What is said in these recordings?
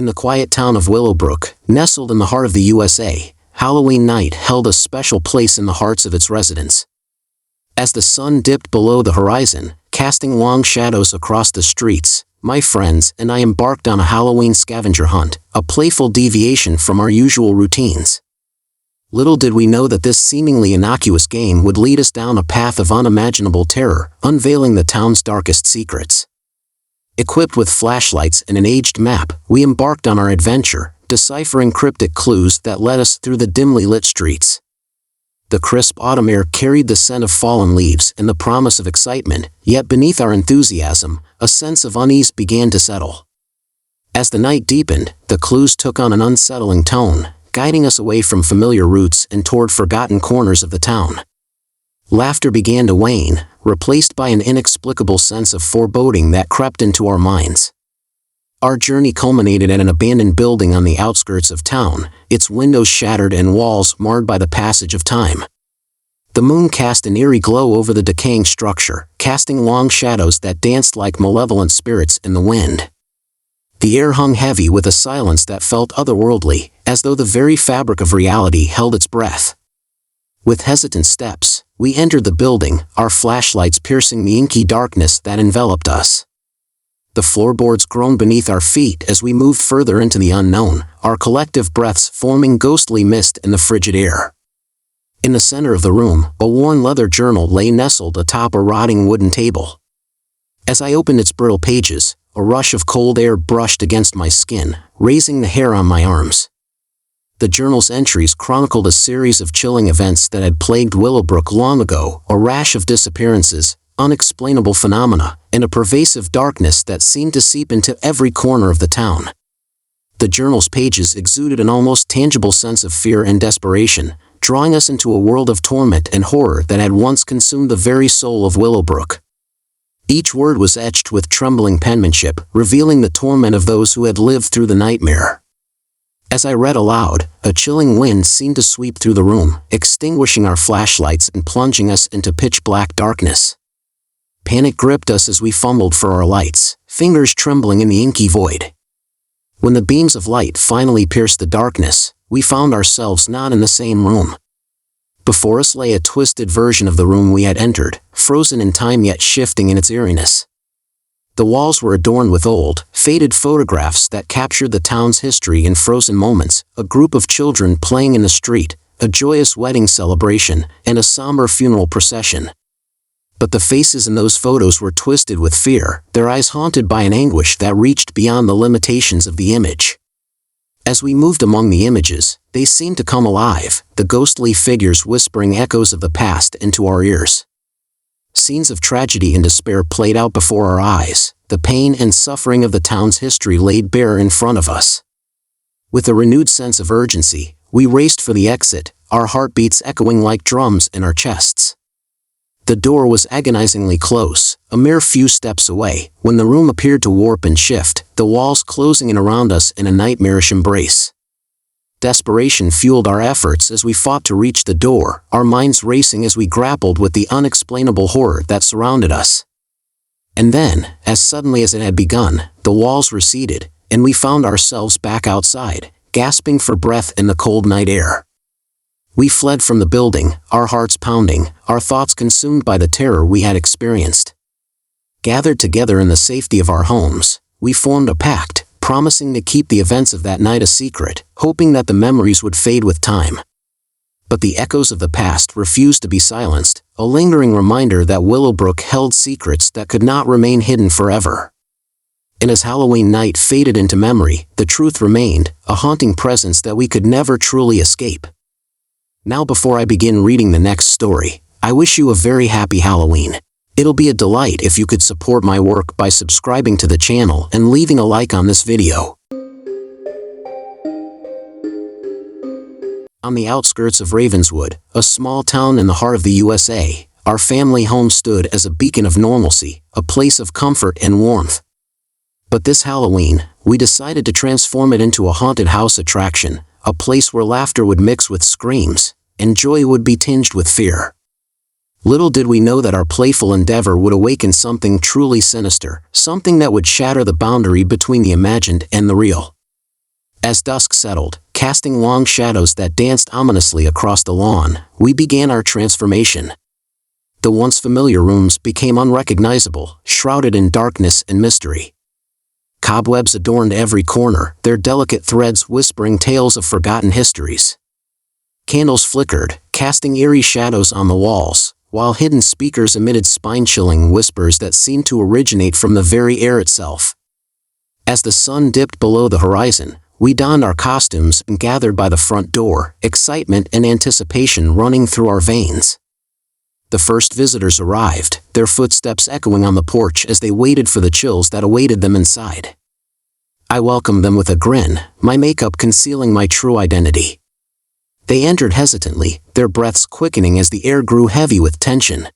In the quiet town of Willowbrook, nestled in the heart of the USA, Halloween night held a special place in the hearts of its residents. As the sun dipped below the horizon, casting long shadows across the streets, my friends and I embarked on a Halloween scavenger hunt, a playful deviation from our usual routines. Little did we know that this seemingly innocuous game would lead us down a path of unimaginable terror, unveiling the town's darkest secrets. Equipped with flashlights and an aged map, we embarked on our adventure, deciphering cryptic clues that led us through the dimly lit streets. The crisp autumn air carried the scent of fallen leaves and the promise of excitement, yet beneath our enthusiasm, a sense of unease began to settle. As the night deepened, the clues took on an unsettling tone, guiding us away from familiar routes and toward forgotten corners of the town. Laughter began to wane, replaced by an inexplicable sense of foreboding that crept into our minds. Our journey culminated at an abandoned building on the outskirts of town, its windows shattered and walls marred by the passage of time. The moon cast an eerie glow over the decaying structure, casting long shadows that danced like malevolent spirits in the wind. The air hung heavy with a silence that felt otherworldly, as though the very fabric of reality held its breath. With hesitant steps, we entered the building, our flashlights piercing the inky darkness that enveloped us. The floorboards groaned beneath our feet as we moved further into the unknown, our collective breaths forming ghostly mist in the frigid air. In the center of the room, a worn leather journal lay nestled atop a rotting wooden table. As I opened its brittle pages, a rush of cold air brushed against my skin, raising the hair on my arms. The journal's entries chronicled a series of chilling events that had plagued Willowbrook long ago, a rash of disappearances, unexplainable phenomena, and a pervasive darkness that seemed to seep into every corner of the town. The journal's pages exuded an almost tangible sense of fear and desperation, drawing us into a world of torment and horror that had once consumed the very soul of Willowbrook. Each word was etched with trembling penmanship, revealing the torment of those who had lived through the nightmare. As I read aloud, a chilling wind seemed to sweep through the room, extinguishing our flashlights and plunging us into pitch-black darkness. Panic gripped us as we fumbled for our lights, fingers trembling in the inky void. When the beams of light finally pierced the darkness, we found ourselves not in the same room. Before us lay a twisted version of the room we had entered, frozen in time yet shifting in its eeriness. The walls were adorned with old, faded photographs that captured the town's history in frozen moments, a group of children playing in the street, a joyous wedding celebration, and a somber funeral procession. But the faces in those photos were twisted with fear, their eyes haunted by an anguish that reached beyond the limitations of the image. As we moved among the images, they seemed to come alive, the ghostly figures whispering echoes of the past into our ears. Scenes of tragedy and despair played out before our eyes, the pain and suffering of the town's history laid bare in front of us. With a renewed sense of urgency, we raced for the exit, our heartbeats echoing like drums in our chests. The door was agonizingly close, a mere few steps away, when the room appeared to warp and shift, the walls closing in around us in a nightmarish embrace. Desperation fueled our efforts as we fought to reach the door, our minds racing as we grappled with the unexplainable horror that surrounded us. And then, as suddenly as it had begun, the walls receded, and we found ourselves back outside, gasping for breath in the cold night air. We fled from the building, our hearts pounding, our thoughts consumed by the terror we had experienced. Gathered together in the safety of our homes, we formed a pact, promising to keep the events of that night a secret, hoping that the memories would fade with time. But the echoes of the past refused to be silenced, a lingering reminder that Willowbrook held secrets that could not remain hidden forever. And as Halloween night faded into memory, the truth remained, a haunting presence that we could never truly escape. Now before I begin reading the next story, I wish you a very happy Halloween. It'll be a delight if you could support my work by subscribing to the channel and leaving a like on this video. On the outskirts of Ravenswood, a small town in the heart of the USA, our family home stood as a beacon of normalcy, a place of comfort and warmth. But this Halloween, we decided to transform it into a haunted house attraction, a place where laughter would mix with screams, and joy would be tinged with fear. Little did we know that our playful endeavor would awaken something truly sinister, something that would shatter the boundary between the imagined and the real. As dusk settled, casting long shadows that danced ominously across the lawn, we began our transformation. The once familiar rooms became unrecognizable, shrouded in darkness and mystery. Cobwebs adorned every corner, their delicate threads whispering tales of forgotten histories. Candles flickered, casting eerie shadows on the walls, while hidden speakers emitted spine-chilling whispers that seemed to originate from the very air itself. As the sun dipped below the horizon, we donned our costumes and gathered by the front door, excitement and anticipation running through our veins. The first visitors arrived, their footsteps echoing on the porch as they waited for the chills that awaited them inside. I welcomed them with a grin, my makeup concealing my true identity. They entered hesitantly, their breaths quickening as the air grew heavy with tension.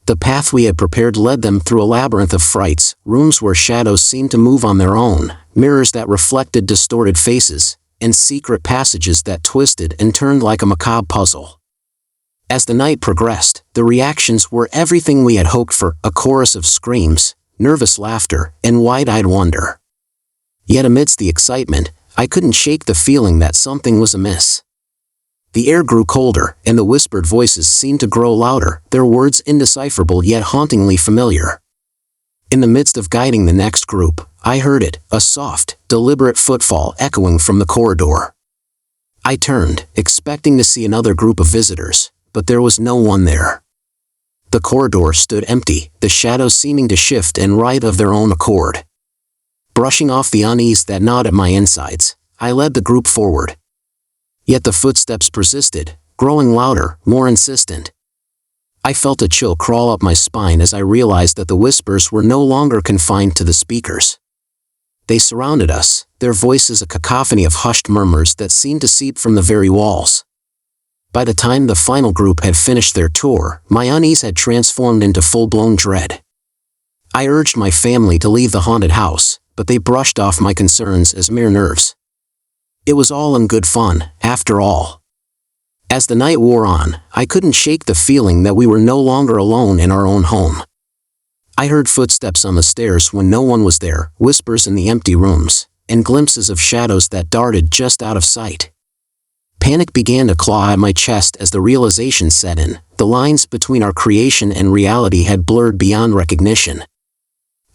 The path we had prepared led them through a labyrinth of frights, rooms where shadows seemed to move on their own, mirrors that reflected distorted faces, and secret passages that twisted and turned like a macabre puzzle. As the night progressed, the reactions were everything we had hoped for, a chorus of screams, nervous laughter, and wide-eyed wonder. Yet amidst the excitement, I couldn't shake the feeling that something was amiss. The air grew colder, and the whispered voices seemed to grow louder, their words indecipherable yet hauntingly familiar. In the midst of guiding the next group, I heard it, a soft, deliberate footfall echoing from the corridor. I turned, expecting to see another group of visitors, but there was no one there. The corridor stood empty, the shadows seeming to shift and writhe of their own accord. Brushing off the unease that gnawed at my insides, I led the group forward. Yet the footsteps persisted, growing louder, more insistent. I felt a chill crawl up my spine as I realized that the whispers were no longer confined to the speakers. They surrounded us, their voices a cacophony of hushed murmurs that seemed to seep from the very walls. By the time the final group had finished their tour, my unease had transformed into full-blown dread. I urged my family to leave the haunted house, but they brushed off my concerns as mere nerves. It was all in good fun, after all. As the night wore on, I couldn't shake the feeling that we were no longer alone in our own home. I heard footsteps on the stairs when no one was there, whispers in the empty rooms, and glimpses of shadows that darted just out of sight. Panic began to claw at my chest as the realization set in, the lines between our creation and reality had blurred beyond recognition.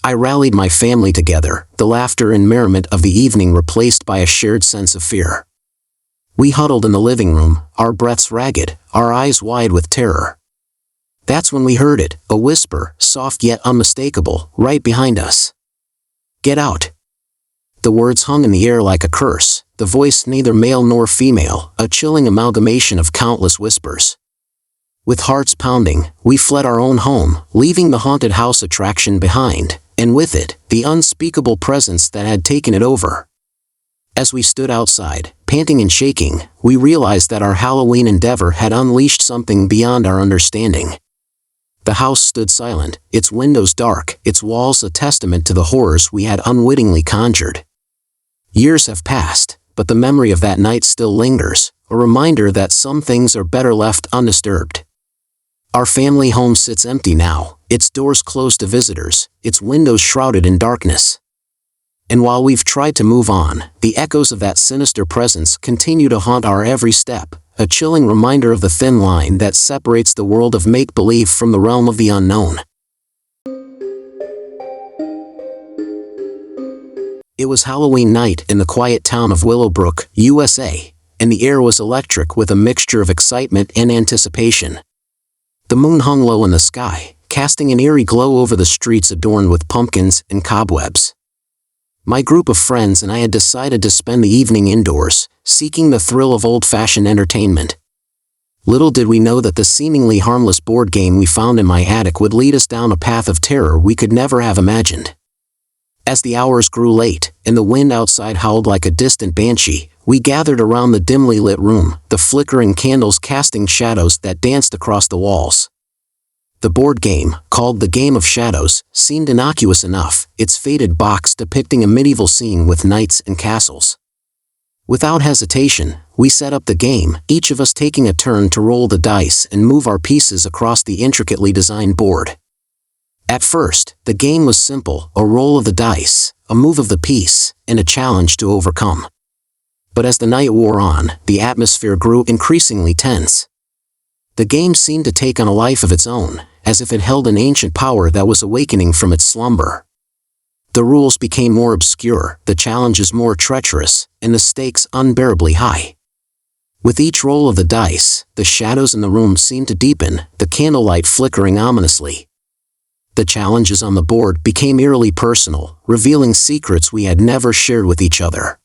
I rallied my family together, the laughter and merriment of the evening replaced by a shared sense of fear. We huddled in the living room, our breaths ragged, our eyes wide with terror. That's when we heard it, a whisper, soft yet unmistakable, right behind us. "Get out." The words hung in the air like a curse, the voice neither male nor female, a chilling amalgamation of countless whispers. With hearts pounding, we fled our own home, leaving the haunted house attraction behind, and with it, the unspeakable presence that had taken it over. As we stood outside, panting and shaking, we realized that our Halloween endeavor had unleashed something beyond our understanding. The house stood silent, its windows dark, its walls a testament to the horrors we had unwittingly conjured. Years have passed, but the memory of that night still lingers, a reminder that some things are better left undisturbed. Our family home sits empty now, its doors closed to visitors, its windows shrouded in darkness. And while we've tried to move on, the echoes of that sinister presence continue to haunt our every step, a chilling reminder of the thin line that separates the world of make-believe from the realm of the unknown. It was Halloween night in the quiet town of Willowbrook, USA, and the air was electric with a mixture of excitement and anticipation. The moon hung low in the sky, casting an eerie glow over the streets adorned with pumpkins and cobwebs. My group of friends and I had decided to spend the evening indoors, seeking the thrill of old-fashioned entertainment. Little did we know that the seemingly harmless board game we found in my attic would lead us down a path of terror we could never have imagined. As the hours grew late, and the wind outside howled like a distant banshee, we gathered around the dimly lit room, the flickering candles casting shadows that danced across the walls. The board game, called the Game of Shadows, seemed innocuous enough, its faded box depicting a medieval scene with knights and castles. Without hesitation, we set up the game, each of us taking a turn to roll the dice and move our pieces across the intricately designed board. At first, the game was simple, a roll of the dice, a move of the piece, and a challenge to overcome. But as the night wore on, the atmosphere grew increasingly tense. The game seemed to take on a life of its own, as if it held an ancient power that was awakening from its slumber. The rules became more obscure, the challenges more treacherous, and the stakes unbearably high. With each roll of the dice, the shadows in the room seemed to deepen, the candlelight flickering ominously. The challenges on the board became eerily personal, revealing secrets we had never shared with each other.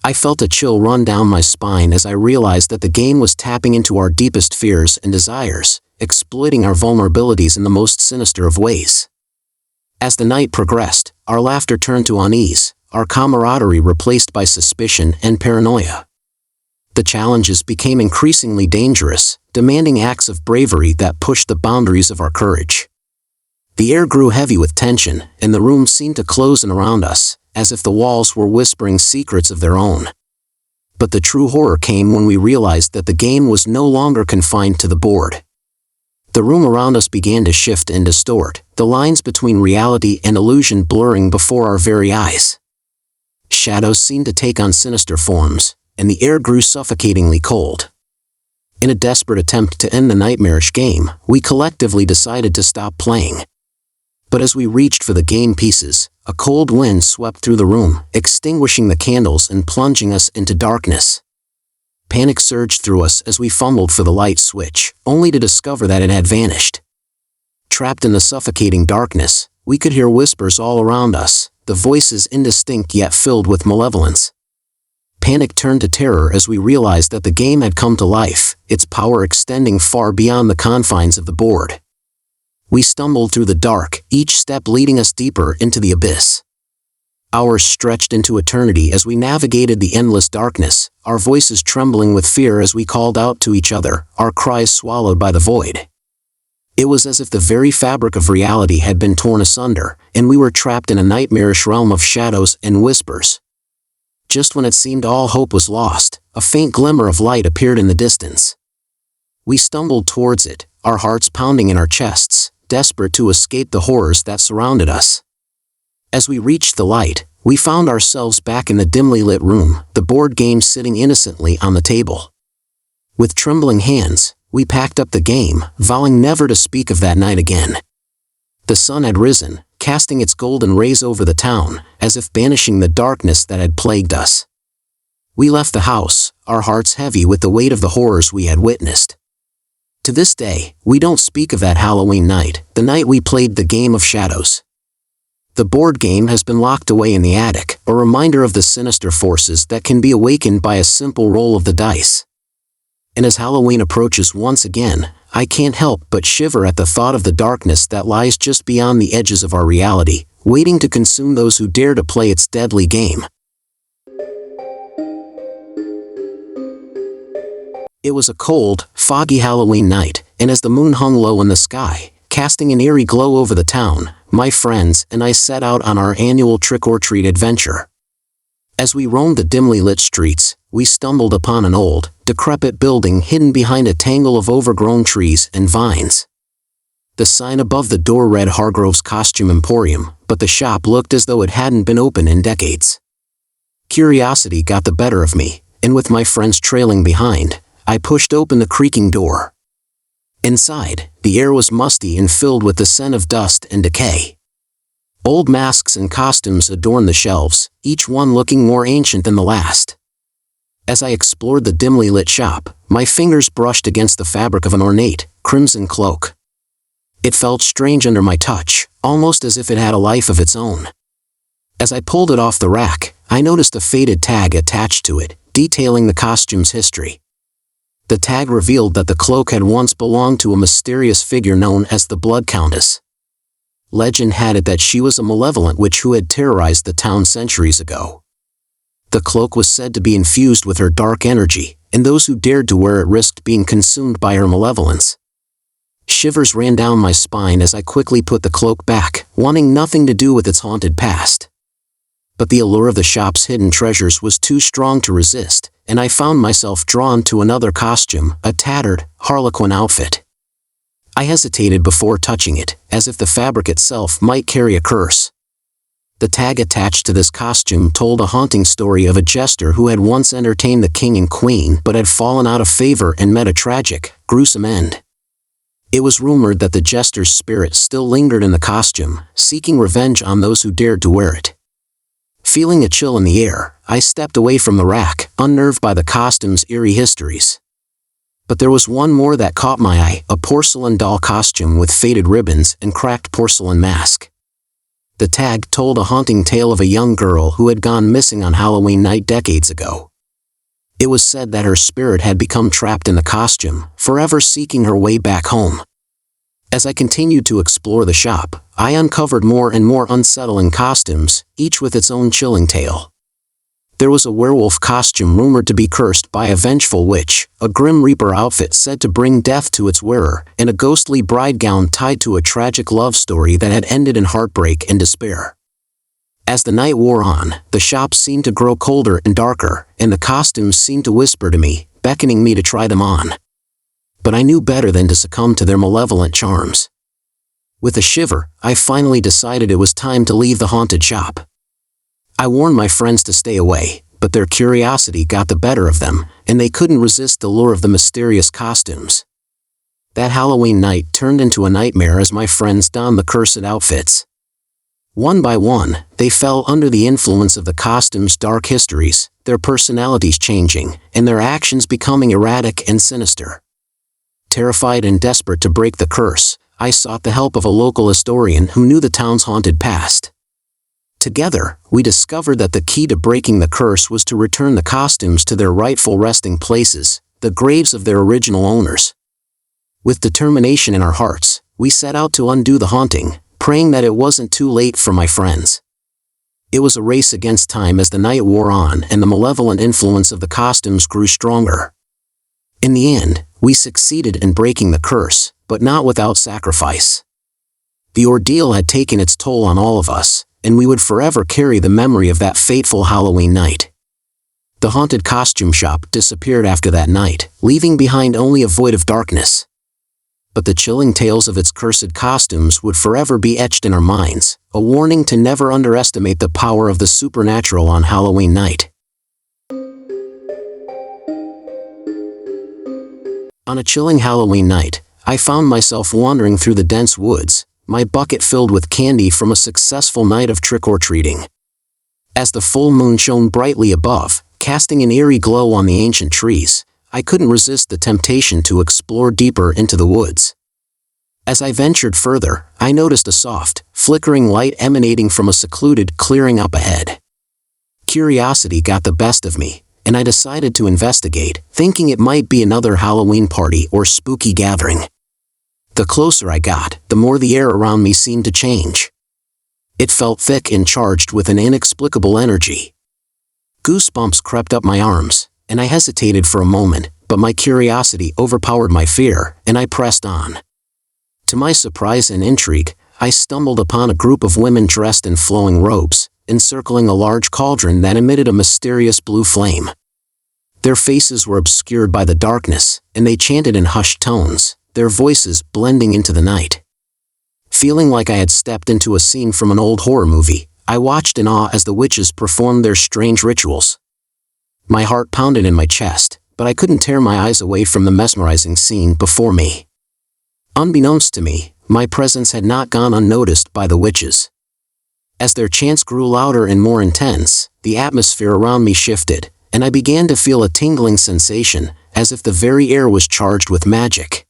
I felt a chill run down my spine as I realized that the game was tapping into our deepest fears and desires, exploiting our vulnerabilities in the most sinister of ways. As the night progressed, our laughter turned to unease, our camaraderie replaced by suspicion and paranoia. The challenges became increasingly dangerous, demanding acts of bravery that pushed the boundaries of our courage. The air grew heavy with tension, and the room seemed to close in around us, as if the walls were whispering secrets of their own. But the true horror came when we realized that the game was no longer confined to the board. The room around us began to shift and distort, the lines between reality and illusion blurring before our very eyes. Shadows seemed to take on sinister forms, and the air grew suffocatingly cold. In a desperate attempt to end the nightmarish game, we collectively decided to stop playing. But as we reached for the game pieces, a cold wind swept through the room, extinguishing the candles and plunging us into darkness. Panic surged through us as we fumbled for the light switch, only to discover that it had vanished. Trapped in the suffocating darkness, we could hear whispers all around us, the voices indistinct yet filled with malevolence. Panic turned to terror as we realized that the game had come to life, its power extending far beyond the confines of the board. We stumbled through the dark, each step leading us deeper into the abyss. Hours stretched into eternity as we navigated the endless darkness, our voices trembling with fear as we called out to each other, our cries swallowed by the void. It was as if the very fabric of reality had been torn asunder, and we were trapped in a nightmarish realm of shadows and whispers. Just when it seemed all hope was lost, a faint glimmer of light appeared in the distance. We stumbled towards it, our hearts pounding in our chests, desperate to escape the horrors that surrounded us. As we reached the light, we found ourselves back in the dimly lit room, the board game sitting innocently on the table. With trembling hands, we packed up the game, vowing never to speak of that night again. The sun had risen, casting its golden rays over the town, as if banishing the darkness that had plagued us. We left the house, our hearts heavy with the weight of the horrors we had witnessed. To this day, we don't speak of that Halloween night, the night we played the game of shadows. The board game has been locked away in the attic, a reminder of the sinister forces that can be awakened by a simple roll of the dice. And as Halloween approaches once again, I can't help but shiver at the thought of the darkness that lies just beyond the edges of our reality, waiting to consume those who dare to play its deadly game. It was a cold, foggy Halloween night, and as the moon hung low in the sky, casting an eerie glow over the town, my friends and I set out on our annual trick-or-treat adventure. As we roamed the dimly lit streets, we stumbled upon an old, decrepit building hidden behind a tangle of overgrown trees and vines. The sign above the door read Hargrove's Costume Emporium, but the shop looked as though it hadn't been open in decades. Curiosity got the better of me, and with my friends trailing behind, I pushed open the creaking door. Inside, the air was musty and filled with the scent of dust and decay. Old masks and costumes adorned the shelves, each one looking more ancient than the last. As I explored the dimly lit shop, my fingers brushed against the fabric of an ornate, crimson cloak. It felt strange under my touch, almost as if it had a life of its own. As I pulled it off the rack, I noticed a faded tag attached to it, detailing the costume's history. The tag revealed that the cloak had once belonged to a mysterious figure known as the Blood Countess. Legend had it that she was a malevolent witch who had terrorized the town centuries ago. The cloak was said to be infused with her dark energy, and those who dared to wear it risked being consumed by her malevolence. Shivers ran down my spine as I quickly put the cloak back, wanting nothing to do with its haunted past. But the allure of the shop's hidden treasures was too strong to resist, and I found myself drawn to another costume, a tattered, harlequin outfit. I hesitated before touching it, as if the fabric itself might carry a curse. The tag attached to this costume told a haunting story of a jester who had once entertained the king and queen but had fallen out of favor and met a tragic, gruesome end. It was rumored that the jester's spirit still lingered in the costume, seeking revenge on those who dared to wear it. Feeling a chill in the air, I stepped away from the rack, unnerved by the costume's eerie histories. But there was one more that caught my eye, a porcelain doll costume with faded ribbons and cracked porcelain mask. The tag told a haunting tale of a young girl who had gone missing on Halloween night decades ago. It was said that her spirit had become trapped in the costume, forever seeking her way back home. As I continued to explore the shop, I uncovered more and more unsettling costumes, each with its own chilling tale. There was a werewolf costume rumored to be cursed by a vengeful witch, a grim reaper outfit said to bring death to its wearer, and a ghostly bride gown tied to a tragic love story that had ended in heartbreak and despair. As the night wore on, the shop seemed to grow colder and darker, and the costumes seemed to whisper to me, beckoning me to try them on. But I knew better than to succumb to their malevolent charms. With a shiver, I finally decided it was time to leave the haunted shop. I warned my friends to stay away, but their curiosity got the better of them, and they couldn't resist the lure of the mysterious costumes. That Halloween night turned into a nightmare as my friends donned the cursed outfits. One by one, they fell under the influence of the costumes' dark histories, their personalities changing, and their actions becoming erratic and sinister. Terrified and desperate to break the curse, I sought the help of a local historian who knew the town's haunted past. Together, we discovered that the key to breaking the curse was to return the costumes to their rightful resting places, the graves of their original owners. With determination in our hearts, we set out to undo the haunting, praying that it wasn't too late for my friends. It was a race against time as the night wore on and the malevolent influence of the costumes grew stronger. In the end, we succeeded in breaking the curse, but not without sacrifice. The ordeal had taken its toll on all of us, and we would forever carry the memory of that fateful Halloween night. The haunted costume shop disappeared after that night, leaving behind only a void of darkness. But the chilling tales of its cursed costumes would forever be etched in our minds, a warning to never underestimate the power of the supernatural on Halloween night. On a chilling Halloween night, I found myself wandering through the dense woods, my bucket filled with candy from a successful night of trick-or-treating. As the full moon shone brightly above, casting an eerie glow on the ancient trees, I couldn't resist the temptation to explore deeper into the woods. As I ventured further, I noticed a soft, flickering light emanating from a secluded clearing up ahead. Curiosity got the best of me, and I decided to investigate, thinking it might be another Halloween party or spooky gathering. The closer I got, the more the air around me seemed to change. It felt thick and charged with an inexplicable energy. Goosebumps crept up my arms, and I hesitated for a moment, but my curiosity overpowered my fear, and I pressed on. To my surprise and intrigue, I stumbled upon a group of women dressed in flowing robes, encircling a large cauldron that emitted a mysterious blue flame. Their faces were obscured by the darkness, and they chanted in hushed tones, their voices blending into the night. Feeling like I had stepped into a scene from an old horror movie, I watched in awe as the witches performed their strange rituals. My heart pounded in my chest, but I couldn't tear my eyes away from the mesmerizing scene before me. Unbeknownst to me, my presence had not gone unnoticed by the witches. As their chants grew louder and more intense, the atmosphere around me shifted, and I began to feel a tingling sensation, as if the very air was charged with magic.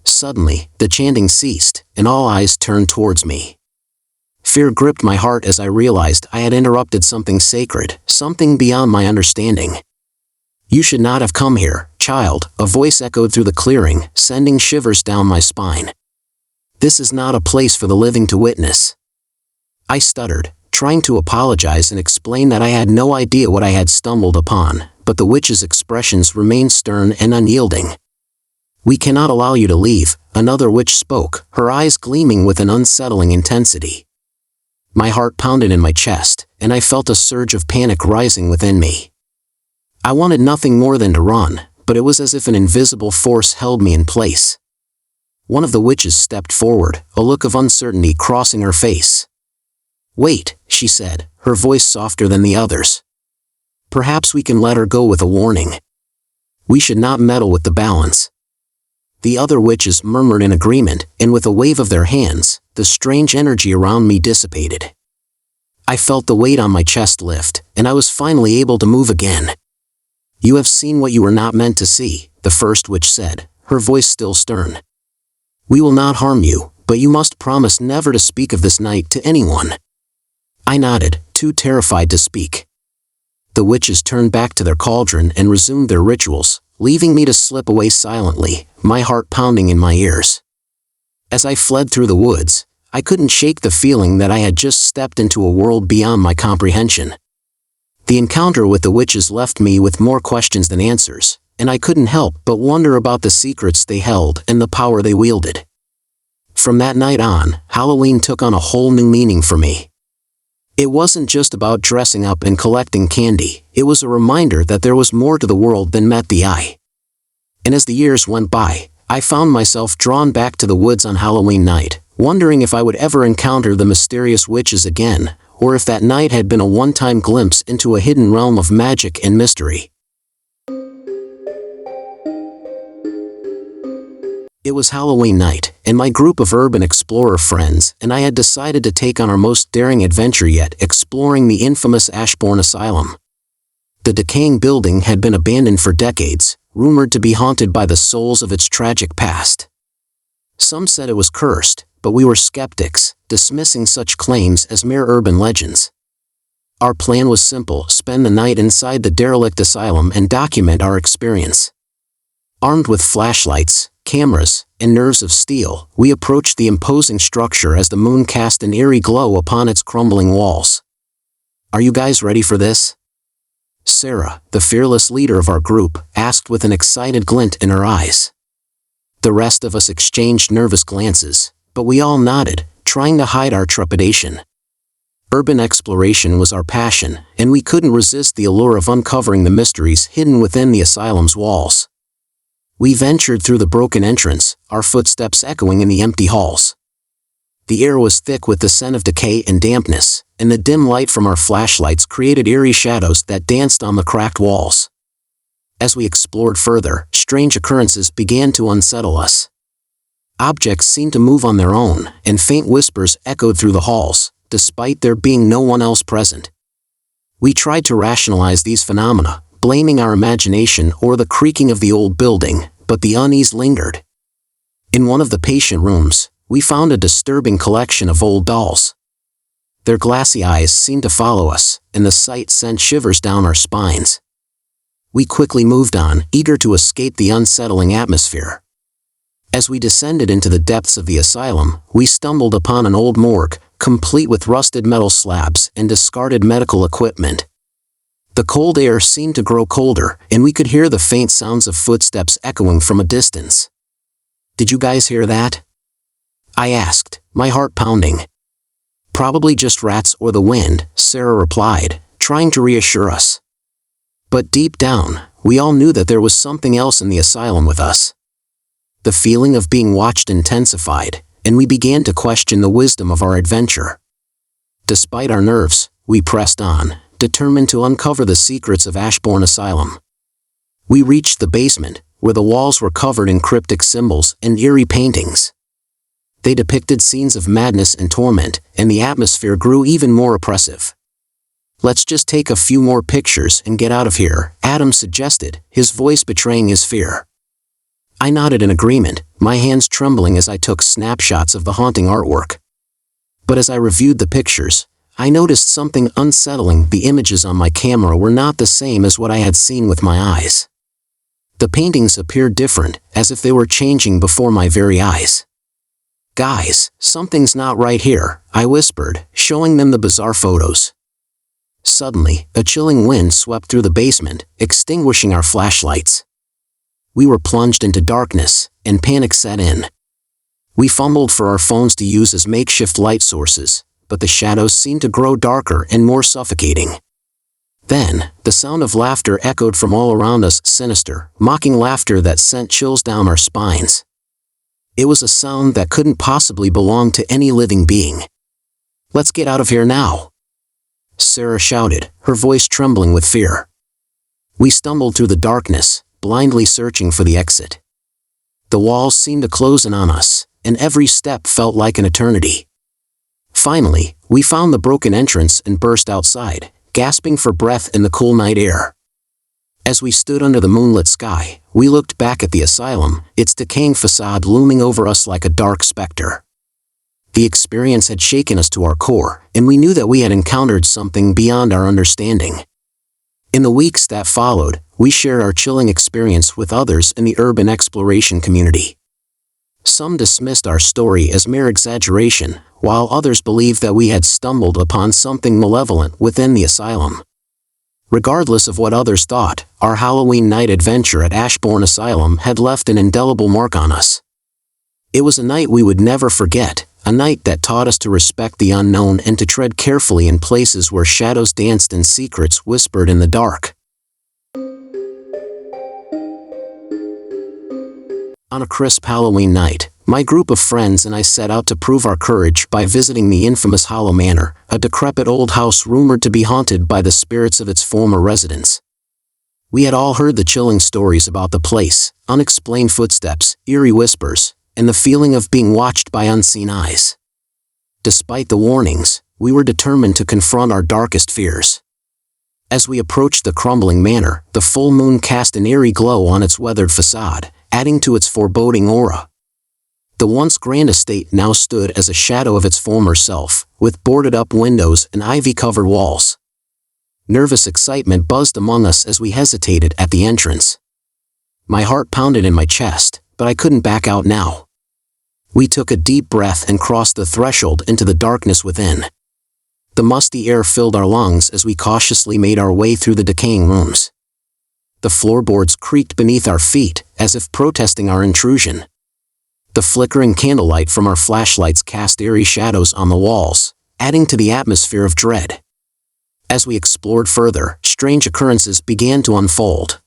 Suddenly, the chanting ceased, and all eyes turned towards me. Fear gripped my heart as I realized I had interrupted something sacred, something beyond my understanding. "You should not have come here, child," a voice echoed through the clearing, sending shivers down my spine. "This is not a place for the living to witness." I stuttered, trying to apologize and explain that I had no idea what I had stumbled upon, but the witch's expressions remained stern and unyielding. "We cannot allow you to leave," another witch spoke, her eyes gleaming with an unsettling intensity. My heart pounded in my chest, and I felt a surge of panic rising within me. I wanted nothing more than to run, but it was as if an invisible force held me in place. One of the witches stepped forward, a look of uncertainty crossing her face. "Wait," she said, her voice softer than the others. "Perhaps we can let her go with a warning. We should not meddle with the balance." The other witches murmured in agreement, and with a wave of their hands, the strange energy around me dissipated. I felt the weight on my chest lift, and I was finally able to move again. "You have seen what you were not meant to see," the first witch said, her voice still stern. "We will not harm you, but you must promise never to speak of this night to anyone." I nodded, too terrified to speak. The witches turned back to their cauldron and resumed their rituals, leaving me to slip away silently, my heart pounding in my ears. As I fled through the woods, I couldn't shake the feeling that I had just stepped into a world beyond my comprehension. The encounter with the witches left me with more questions than answers, and I couldn't help but wonder about the secrets they held and the power they wielded. From that night on, Halloween took on a whole new meaning for me. It wasn't just about dressing up and collecting candy, it was a reminder that there was more to the world than met the eye. And as the years went by, I found myself drawn back to the woods on Halloween night, wondering if I would ever encounter the mysterious witches again, or if that night had been a one-time glimpse into a hidden realm of magic and mystery. It was Halloween night, and my group of urban explorer friends and I had decided to take on our most daring adventure yet, exploring the infamous Ashbourne Asylum. The decaying building had been abandoned for decades, rumored to be haunted by the souls of its tragic past. Some said it was cursed, but we were skeptics, dismissing such claims as mere urban legends. Our plan was simple: spend the night inside the derelict asylum and document our experience. Armed with flashlights, cameras, and nerves of steel, we approached the imposing structure as the moon cast an eerie glow upon its crumbling walls. "Are you guys ready for this?" Sarah, the fearless leader of our group, asked with an excited glint in her eyes. The rest of us exchanged nervous glances, but we all nodded, trying to hide our trepidation. Urban exploration was our passion, and we couldn't resist the allure of uncovering the mysteries hidden within the asylum's walls. We ventured through the broken entrance, our footsteps echoing in the empty halls. The air was thick with the scent of decay and dampness, and the dim light from our flashlights created eerie shadows that danced on the cracked walls. As we explored further, strange occurrences began to unsettle us. Objects seemed to move on their own, and faint whispers echoed through the halls, despite there being no one else present. We tried to rationalize these phenomena, blaming our imagination or the creaking of the old building, but the unease lingered. In one of the patient rooms, we found a disturbing collection of old dolls. Their glassy eyes seemed to follow us, and the sight sent shivers down our spines. We quickly moved on, eager to escape the unsettling atmosphere. As we descended into the depths of the asylum, we stumbled upon an old morgue, complete with rusted metal slabs and discarded medical equipment. The cold air seemed to grow colder, and we could hear the faint sounds of footsteps echoing from a distance. "Did you guys hear that?" I asked, my heart pounding. "Probably just rats or the wind," Sarah replied, trying to reassure us. But deep down, we all knew that there was something else in the asylum with us. The feeling of being watched intensified, and we began to question the wisdom of our adventure. Despite our nerves, we pressed on, determined to uncover the secrets of Ashbourne Asylum. We reached the basement, where the walls were covered in cryptic symbols and eerie paintings. They depicted scenes of madness and torment, and the atmosphere grew even more oppressive. "Let's just take a few more pictures and get out of here," Adam suggested, his voice betraying his fear. I nodded in agreement, my hands trembling as I took snapshots of the haunting artwork. But as I reviewed the pictures, I noticed something unsettling. The images on my camera were not the same as what I had seen with my eyes. The paintings appeared different, as if they were changing before my very eyes. "Guys, something's not right here," I whispered, showing them the bizarre photos. Suddenly, a chilling wind swept through the basement, extinguishing our flashlights. We were plunged into darkness, and panic set in. We fumbled for our phones to use as makeshift light sources, but the shadows seemed to grow darker and more suffocating. Then, the sound of laughter echoed from all around us, sinister, mocking laughter that sent chills down our spines. It was a sound that couldn't possibly belong to any living being. Let's get out of here now!" Sarah shouted, her voice trembling with fear. We stumbled through the darkness, blindly searching for the exit. The walls seemed to close in on us, and every step felt like an eternity. Finally, we found the broken entrance and burst outside, gasping for breath in the cool night air. As we stood under the moonlit sky, we looked back at the asylum, its decaying facade looming over us like a dark specter. The experience had shaken us to our core, and we knew that we had encountered something beyond our understanding. In the weeks that followed, we shared our chilling experience with others in the urban exploration community. Some dismissed our story as mere exaggeration, while others believed that we had stumbled upon something malevolent within the asylum. Regardless of what others thought, our Halloween night adventure at Ashbourne Asylum had left an indelible mark on us. It was a night we would never forget, a night that taught us to respect the unknown and to tread carefully in places where shadows danced and secrets whispered in the dark. On a crisp Halloween night, my group of friends and I set out to prove our courage by visiting the infamous Hollow Manor, a decrepit old house rumored to be haunted by the spirits of its former residents. We had all heard the chilling stories about the place, unexplained footsteps, eerie whispers, and the feeling of being watched by unseen eyes. Despite the warnings, we were determined to confront our darkest fears. As we approached the crumbling manor, the full moon cast an eerie glow on its weathered facade, adding to its foreboding aura. The once grand estate now stood as a shadow of its former self, with boarded-up windows and ivy-covered walls. Nervous excitement buzzed among us as we hesitated at the entrance. My heart pounded in my chest, but I couldn't back out now. We took a deep breath and crossed the threshold into the darkness within. The musty air filled our lungs as we cautiously made our way through the decaying rooms. The floorboards creaked beneath our feet, as if protesting our intrusion. The flickering candlelight from our flashlights cast eerie shadows on the walls, adding to the atmosphere of dread. As we explored further, strange occurrences began to unfold.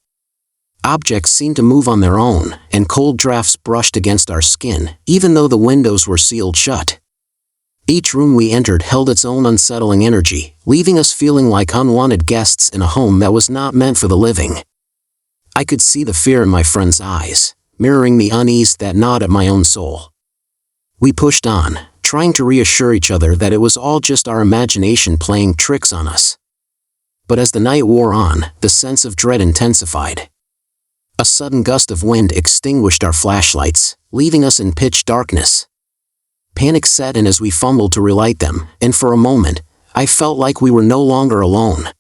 Objects seemed to move on their own, and cold drafts brushed against our skin, even though the windows were sealed shut. Each room we entered held its own unsettling energy, leaving us feeling like unwanted guests in a home that was not meant for the living. I could see the fear in my friends' eyes, mirroring the unease that gnawed at my own soul. We pushed on, trying to reassure each other that it was all just our imagination playing tricks on us. But as the night wore on, the sense of dread intensified. A sudden gust of wind extinguished our flashlights, leaving us in pitch darkness. Panic set in as we fumbled to relight them, and for a moment, I felt like we were no longer alone.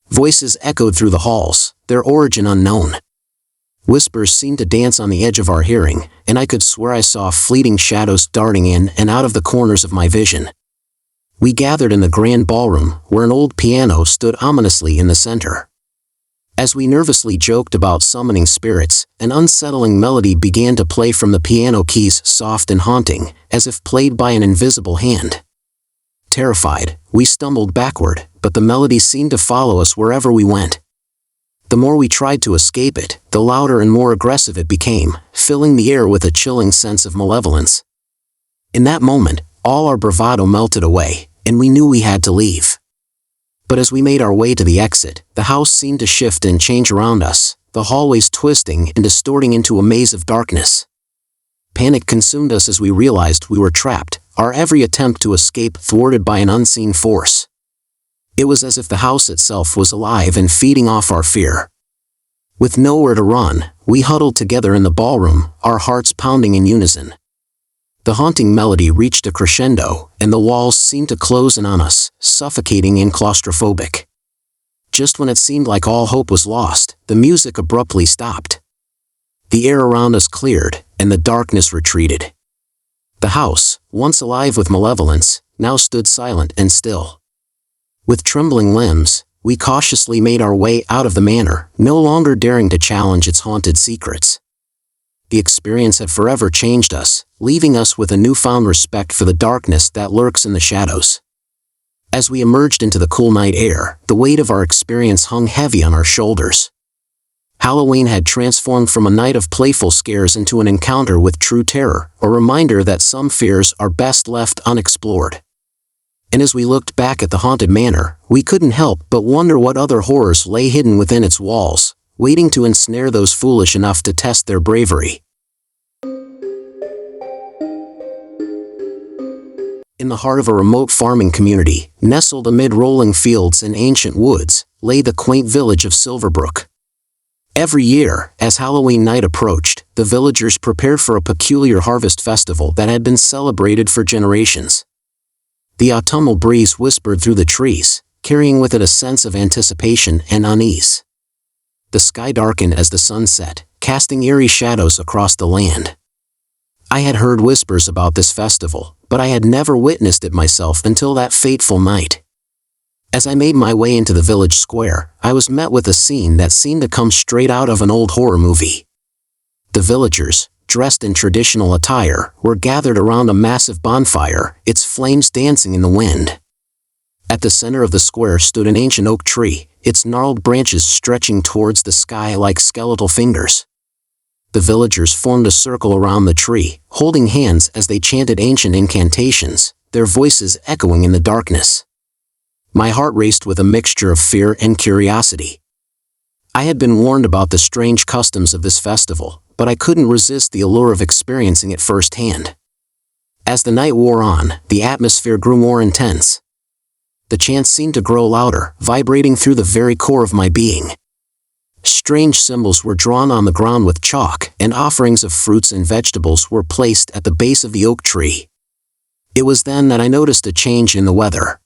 Voices echoed through the halls, their origin unknown. Whispers seemed to dance on the edge of our hearing, and I could swear I saw fleeting shadows darting in and out of the corners of my vision. We gathered in the grand ballroom, where an old piano stood ominously in the center. As we nervously joked about summoning spirits, an unsettling melody began to play from the piano keys, soft and haunting, as if played by an invisible hand. Terrified, we stumbled backward, but the melody seemed to follow us wherever we went. The more we tried to escape it, the louder and more aggressive it became, filling the air with a chilling sense of malevolence. In that moment, all our bravado melted away, and we knew we had to leave. But as we made our way to the exit, the house seemed to shift and change around us, the hallways twisting and distorting into a maze of darkness. Panic consumed us as we realized we were trapped, our every attempt to escape thwarted by an unseen force. It was as if the house itself was alive and feeding off our fear. With nowhere to run, we huddled together in the ballroom, our hearts pounding in unison. The haunting melody reached a crescendo, and the walls seemed to close in on us, suffocating and claustrophobic. Just when it seemed like all hope was lost, the music abruptly stopped. The air around us cleared, and the darkness retreated. The house, once alive with malevolence, now stood silent and still. With trembling limbs, we cautiously made our way out of the manor, no longer daring to challenge its haunted secrets. The experience had forever changed us, leaving us with a newfound respect for the darkness that lurks in the shadows. As we emerged into the cool night air, the weight of our experience hung heavy on our shoulders. Halloween had transformed from a night of playful scares into an encounter with true terror, a reminder that some fears are best left unexplored. And as we looked back at the haunted manor, we couldn't help but wonder what other horrors lay hidden within its walls, waiting to ensnare those foolish enough to test their bravery. In the heart of a remote farming community, nestled amid rolling fields and ancient woods, lay the quaint village of Silverbrook. Every year, as Halloween night approached, the villagers prepared for a peculiar harvest festival that had been celebrated for generations. The autumnal breeze whispered through the trees, carrying with it a sense of anticipation and unease. The sky darkened as the sun set, casting eerie shadows across the land. I had heard whispers about this festival, but I had never witnessed it myself until that fateful night. As I made my way into the village square, I was met with a scene that seemed to come straight out of an old horror movie. The villagers, dressed in traditional attire, were gathered around a massive bonfire, its flames dancing in the wind. At the center of the square stood an ancient oak tree, its gnarled branches stretching towards the sky like skeletal fingers. The villagers formed a circle around the tree, holding hands as they chanted ancient incantations, their voices echoing in the darkness. My heart raced with a mixture of fear and curiosity. I had been warned about the strange customs of this festival, but I couldn't resist the allure of experiencing it firsthand. As the night wore on, the atmosphere grew more intense. The chants seemed to grow louder, vibrating through the very core of my being. Strange symbols were drawn on the ground with chalk, and offerings of fruits and vegetables were placed at the base of the oak tree. It was then that I noticed a change in the weather.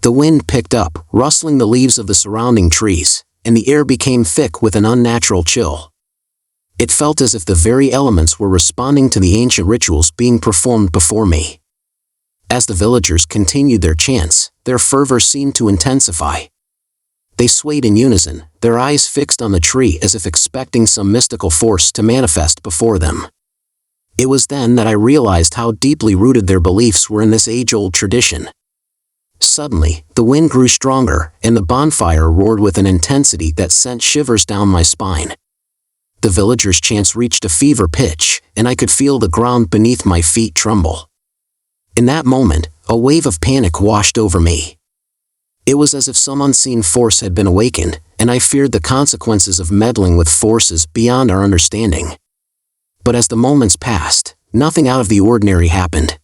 The wind picked up, rustling the leaves of the surrounding trees, and the air became thick with an unnatural chill. It felt as if the very elements were responding to the ancient rituals being performed before me. As the villagers continued their chants, their fervor seemed to intensify. They swayed in unison, their eyes fixed on the tree as if expecting some mystical force to manifest before them. It was then that I realized how deeply rooted their beliefs were in this age-old tradition. Suddenly, the wind grew stronger, and the bonfire roared with an intensity that sent shivers down my spine. The villagers' chants reached a fever pitch, and I could feel the ground beneath my feet tremble. In that moment, a wave of panic washed over me. It was as if some unseen force had been awakened, and I feared the consequences of meddling with forces beyond our understanding. But as the moments passed, nothing out of the ordinary happened.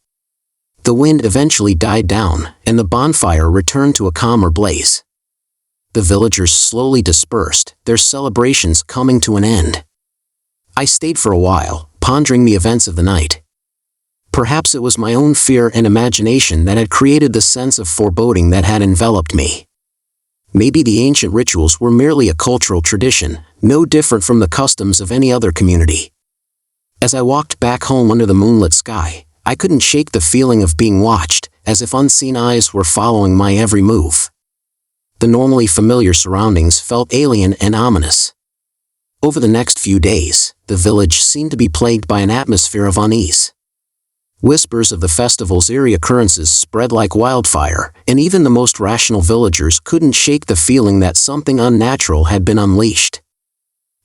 The wind eventually died down, and the bonfire returned to a calmer blaze. The villagers slowly dispersed, their celebrations coming to an end. I stayed for a while, pondering the events of the night. Perhaps it was my own fear and imagination that had created the sense of foreboding that had enveloped me. Maybe the ancient rituals were merely a cultural tradition, no different from the customs of any other community. As I walked back home under the moonlit sky, I couldn't shake the feeling of being watched, as if unseen eyes were following my every move. The normally familiar surroundings felt alien and ominous. Over the next few days, the village seemed to be plagued by an atmosphere of unease. Whispers of the festival's eerie occurrences spread like wildfire, and even the most rational villagers couldn't shake the feeling that something unnatural had been unleashed.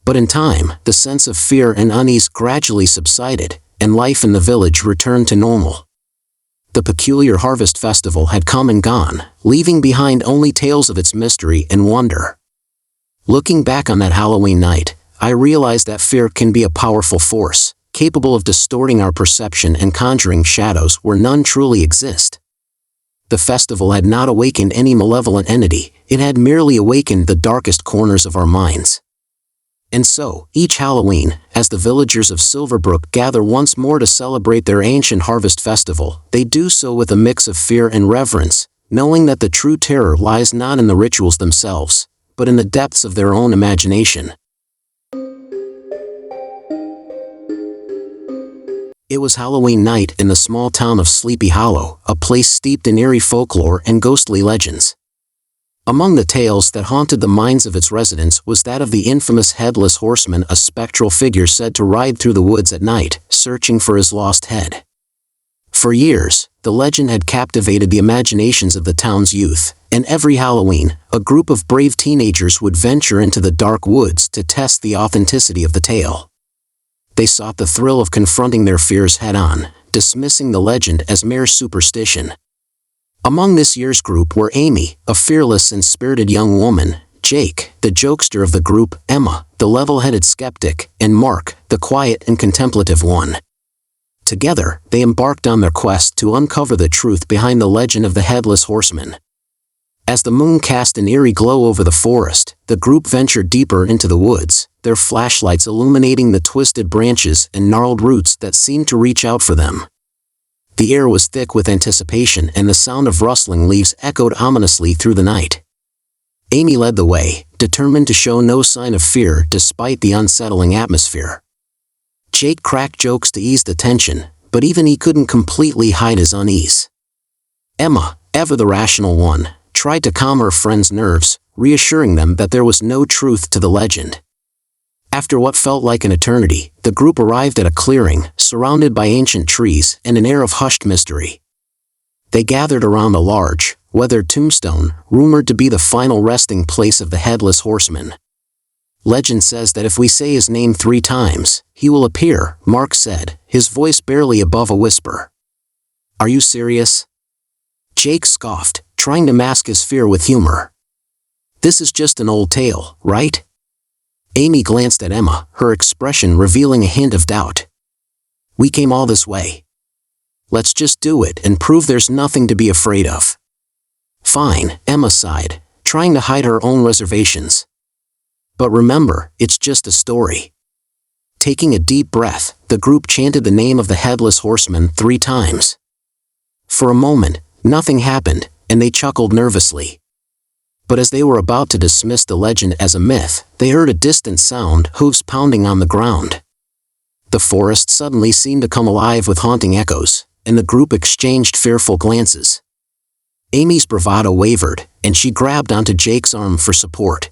But in time, the sense of fear and unease gradually subsided, and life in the village returned to normal. The peculiar harvest festival had come and gone, leaving behind only tales of its mystery and wonder. Looking back on that Halloween night, I realized that fear can be a powerful force, capable of distorting our perception and conjuring shadows where none truly exist. The festival had not awakened any malevolent entity, it had merely awakened the darkest corners of our minds. And so, each Halloween, as the villagers of Silverbrook gather once more to celebrate their ancient harvest festival, they do so with a mix of fear and reverence, knowing that the true terror lies not in the rituals themselves, but in the depths of their own imagination. It was Halloween night in the small town of Sleepy Hollow, a place steeped in eerie folklore and ghostly legends. Among the tales that haunted the minds of its residents was that of the infamous Headless Horseman, a spectral figure said to ride through the woods at night, searching for his lost head. For years, the legend had captivated the imaginations of the town's youth, and every Halloween, a group of brave teenagers would venture into the dark woods to test the authenticity of the tale. They sought the thrill of confronting their fears head-on, dismissing the legend as mere superstition. Among this year's group were Amy, a fearless and spirited young woman, Jake, the jokester of the group, Emma, the level-headed skeptic, and Mark, the quiet and contemplative one. Together, they embarked on their quest to uncover the truth behind the legend of the Headless Horseman. As the moon cast an eerie glow over the forest, the group ventured deeper into the woods, their flashlights illuminating the twisted branches and gnarled roots that seemed to reach out for them. The air was thick with anticipation, and the sound of rustling leaves echoed ominously through the night. Amy led the way, determined to show no sign of fear despite the unsettling atmosphere. Jake cracked jokes to ease the tension, but even he couldn't completely hide his unease. Emma, ever the rational one, tried to calm her friends' nerves, reassuring them that there was no truth to the legend. After what felt like an eternity, the group arrived at a clearing, surrounded by ancient trees and an air of hushed mystery. They gathered around a large, weathered tombstone, rumored to be the final resting place of the Headless Horseman. Legend says that if we say his name 3 times, he will appear, Mark said, his voice barely above a whisper. Are you serious? Jake scoffed, trying to mask his fear with humor. This is just an old tale, right? Amy glanced at Emma, her expression revealing a hint of doubt. We came all this way. Let's just do it and prove there's nothing to be afraid of. Fine, Emma sighed, trying to hide her own reservations. But remember, it's just a story. Taking a deep breath, the group chanted the name of the Headless Horseman 3 times. For a moment, nothing happened, and they chuckled nervously. But as they were about to dismiss the legend as a myth, they heard a distant sound, hooves pounding on the ground. The forest suddenly seemed to come alive with haunting echoes, and the group exchanged fearful glances. Amy's bravado wavered, and she grabbed onto Jake's arm for support.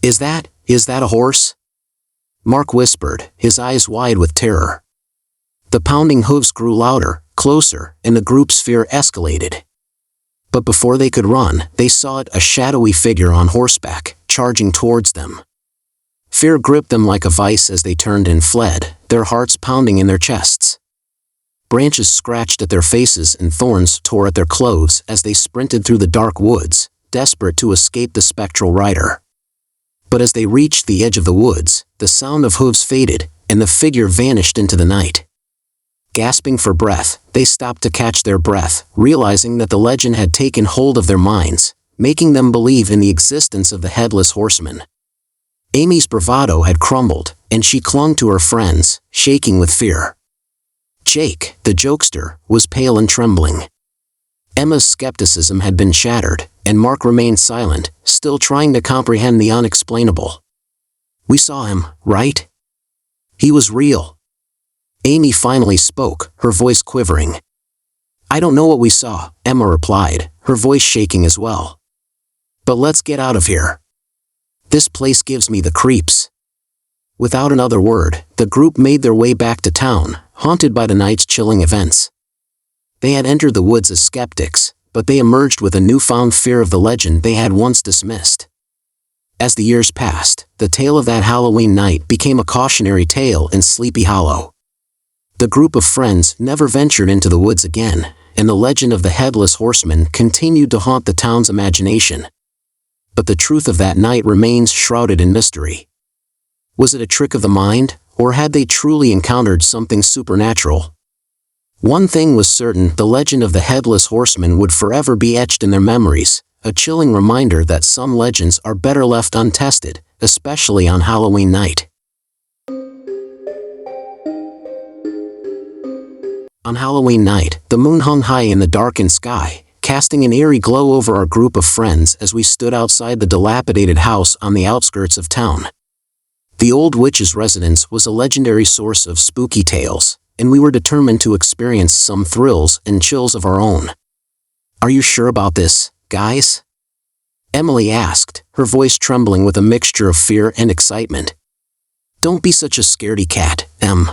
Is that a horse? Mark whispered, his eyes wide with terror. The pounding hooves grew louder, closer, and the group's fear escalated. But before they could run, they saw it, a shadowy figure on horseback, charging towards them. Fear gripped them like a vice as they turned and fled, their hearts pounding in their chests. Branches scratched at their faces and thorns tore at their clothes as they sprinted through the dark woods, desperate to escape the spectral rider. But as they reached the edge of the woods, the sound of hooves faded, and the figure vanished into the night. Gasping for breath, they stopped to catch their breath, realizing that the legend had taken hold of their minds, making them believe in the existence of the Headless Horseman. Amy's bravado had crumbled, and she clung to her friends, shaking with fear. Jake, the jokester, was pale and trembling. Emma's skepticism had been shattered, and Mark remained silent, still trying to comprehend the unexplainable. We saw him, right? He was real. Amy finally spoke, her voice quivering. I don't know what we saw, Emma replied, her voice shaking as well. But let's get out of here. This place gives me the creeps. Without another word, the group made their way back to town, haunted by the night's chilling events. They had entered the woods as skeptics, but they emerged with a newfound fear of the legend they had once dismissed. As the years passed, the tale of that Halloween night became a cautionary tale in Sleepy Hollow. The group of friends never ventured into the woods again, and the legend of the Headless Horseman continued to haunt the town's imagination. But the truth of that night remains shrouded in mystery. Was it a trick of the mind, or had they truly encountered something supernatural? One thing was certain, the legend of the Headless Horseman would forever be etched in their memories, a chilling reminder that some legends are better left untested, especially on Halloween night. On Halloween night, the moon hung high in the darkened sky, casting an eerie glow over our group of friends as we stood outside the dilapidated house on the outskirts of town. The old witch's residence was a legendary source of spooky tales, and we were determined to experience some thrills and chills of our own. Are you sure about this, guys? Emily asked, her voice trembling with a mixture of fear and excitement. Don't be such a scaredy cat, Em.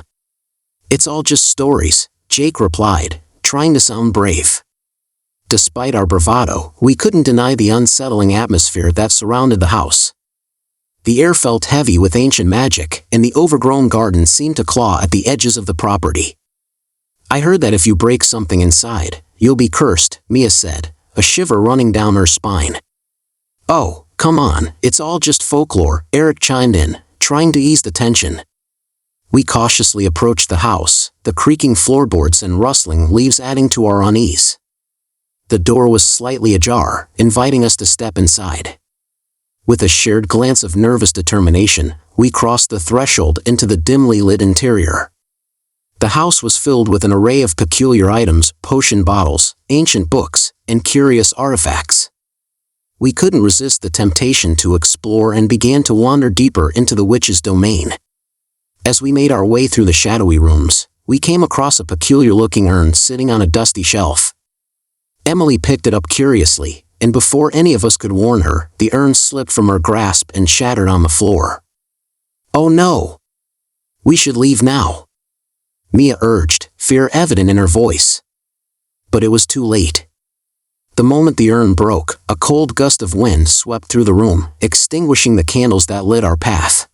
It's all just stories, Jake replied, trying to sound brave. Despite our bravado, we couldn't deny the unsettling atmosphere that surrounded the house. The air felt heavy with ancient magic, and the overgrown garden seemed to claw at the edges of the property. I heard that if you break something inside, you'll be cursed, Mia said, a shiver running down her spine. Oh, come on, it's all just folklore, Eric chimed in, trying to ease the tension. We cautiously approached the house, the creaking floorboards and rustling leaves adding to our unease. The door was slightly ajar, inviting us to step inside. With a shared glance of nervous determination, we crossed the threshold into the dimly lit interior. The house was filled with an array of peculiar items, potion bottles, ancient books, and curious artifacts. We couldn't resist the temptation to explore and began to wander deeper into the witch's domain. As we made our way through the shadowy rooms, we came across a peculiar-looking urn sitting on a dusty shelf. Emily picked it up curiously, and before any of us could warn her, the urn slipped from her grasp and shattered on the floor. Oh no! We should leave now, Mia urged, fear evident in her voice. But it was too late. The moment the urn broke, a cold gust of wind swept through the room, extinguishing the candles that lit our path.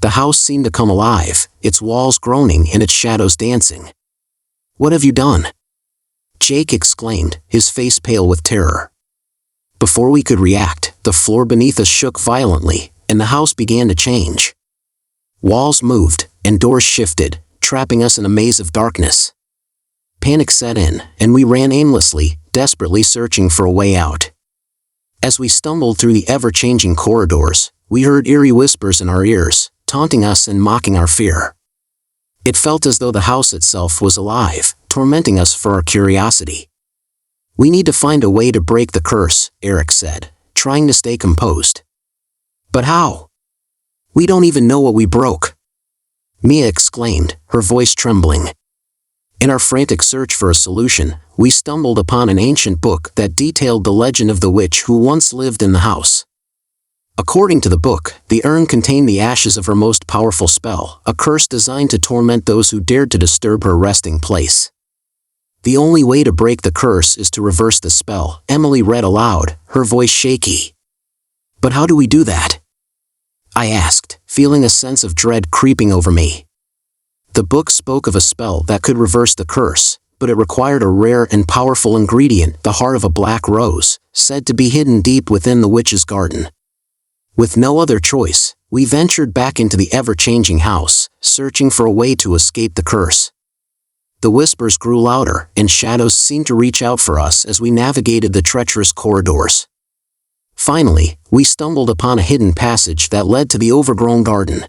The house seemed to come alive, its walls groaning and its shadows dancing. What have you done? Jake exclaimed, his face pale with terror. Before we could react, the floor beneath us shook violently, and the house began to change. Walls moved, and doors shifted, trapping us in a maze of darkness. Panic set in, and we ran aimlessly, desperately searching for a way out. As we stumbled through the ever-changing corridors, we heard eerie whispers in our ears, taunting us and mocking our fear. It felt as though the house itself was alive, tormenting us for our curiosity. We need to find a way to break the curse, Eric said, trying to stay composed. But how? We don't even know what we broke, Mia exclaimed, her voice trembling. In our frantic search for a solution, we stumbled upon an ancient book that detailed the legend of the witch who once lived in the house. According to the book, the urn contained the ashes of her most powerful spell, a curse designed to torment those who dared to disturb her resting place. The only way to break the curse is to reverse the spell, Emily read aloud, her voice shaky. But how do we do that? I asked, feeling a sense of dread creeping over me. The book spoke of a spell that could reverse the curse, but it required a rare and powerful ingredient, the heart of a black rose, said to be hidden deep within the witch's garden. With no other choice, we ventured back into the ever-changing house, searching for a way to escape the curse. The whispers grew louder, and shadows seemed to reach out for us as we navigated the treacherous corridors. Finally, we stumbled upon a hidden passage that led to the overgrown garden.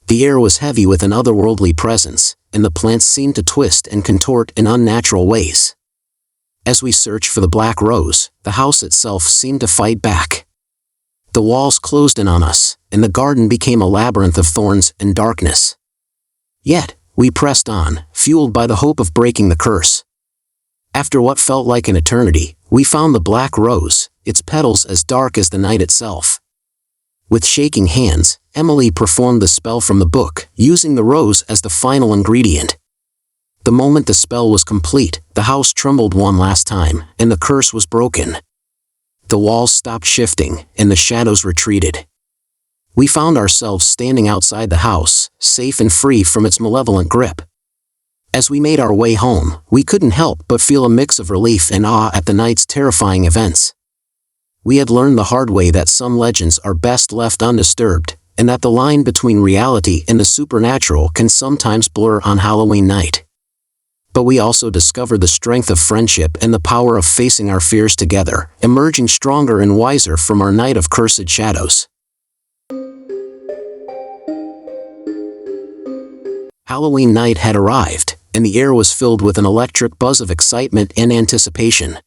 The air was heavy with an otherworldly presence, and the plants seemed to twist and contort in unnatural ways. As we searched for the black rose, the house itself seemed to fight back. The walls closed in on us, and the garden became a labyrinth of thorns and darkness. Yet, we pressed on, fueled by the hope of breaking the curse. After what felt like an eternity, we found the black rose, its petals as dark as the night itself. With shaking hands, Emily performed the spell from the book, using the rose as the final ingredient. The moment the spell was complete, the house trembled one last time, and the curse was broken. The walls stopped shifting, and the shadows retreated. We found ourselves standing outside the house, safe and free from its malevolent grip. As we made our way home, we couldn't help but feel a mix of relief and awe at the night's terrifying events. We had learned the hard way that some legends are best left undisturbed, and that the line between reality and the supernatural can sometimes blur on Halloween night. But we also discovered the strength of friendship and the power of facing our fears together, emerging stronger and wiser from our night of cursed shadows. Halloween night had arrived, and the air was filled with an electric buzz of excitement and anticipation.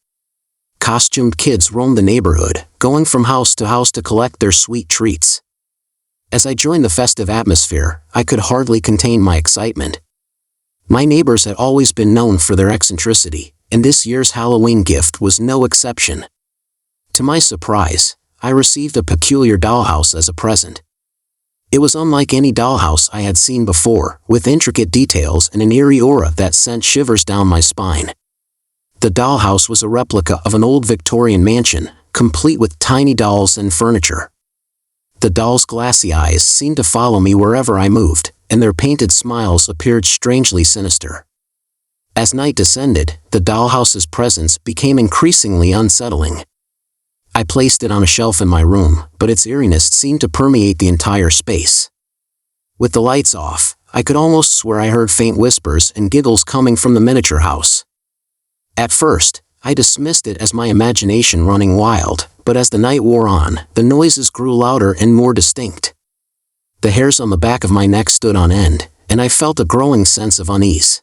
Costumed kids roamed the neighborhood, going from house to collect their sweet treats. As I joined the festive atmosphere, I could hardly contain my excitement. My neighbors had always been known for their eccentricity, and this year's Halloween gift was no exception. To my surprise, I received a peculiar dollhouse as a present. It was unlike any dollhouse I had seen before, with intricate details and an eerie aura that sent shivers down my spine. The dollhouse was a replica of an old Victorian mansion, complete with tiny dolls and furniture. The dolls' glassy eyes seemed to follow me wherever I moved, and their painted smiles appeared strangely sinister. As night descended, the dollhouse's presence became increasingly unsettling. I placed it on a shelf in my room, but its eeriness seemed to permeate the entire space. With the lights off, I could almost swear I heard faint whispers and giggles coming from the miniature house. At first, I dismissed it as my imagination running wild, but as the night wore on, the noises grew louder and more distinct. The hairs on the back of my neck stood on end, and I felt a growing sense of unease.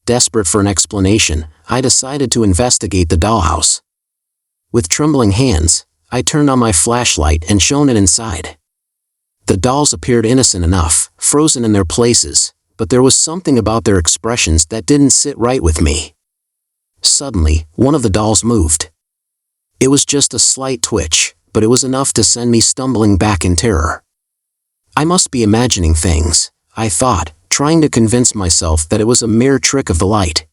Desperate for an explanation, I decided to investigate the dollhouse. With trembling hands, I turned on my flashlight and shone it inside. The dolls appeared innocent enough, frozen in their places, but there was something about their expressions that didn't sit right with me. Suddenly, one of the dolls moved. It was just a slight twitch, but it was enough to send me stumbling back in terror. I must be imagining things, I thought, trying to convince myself that it was a mere trick of the light.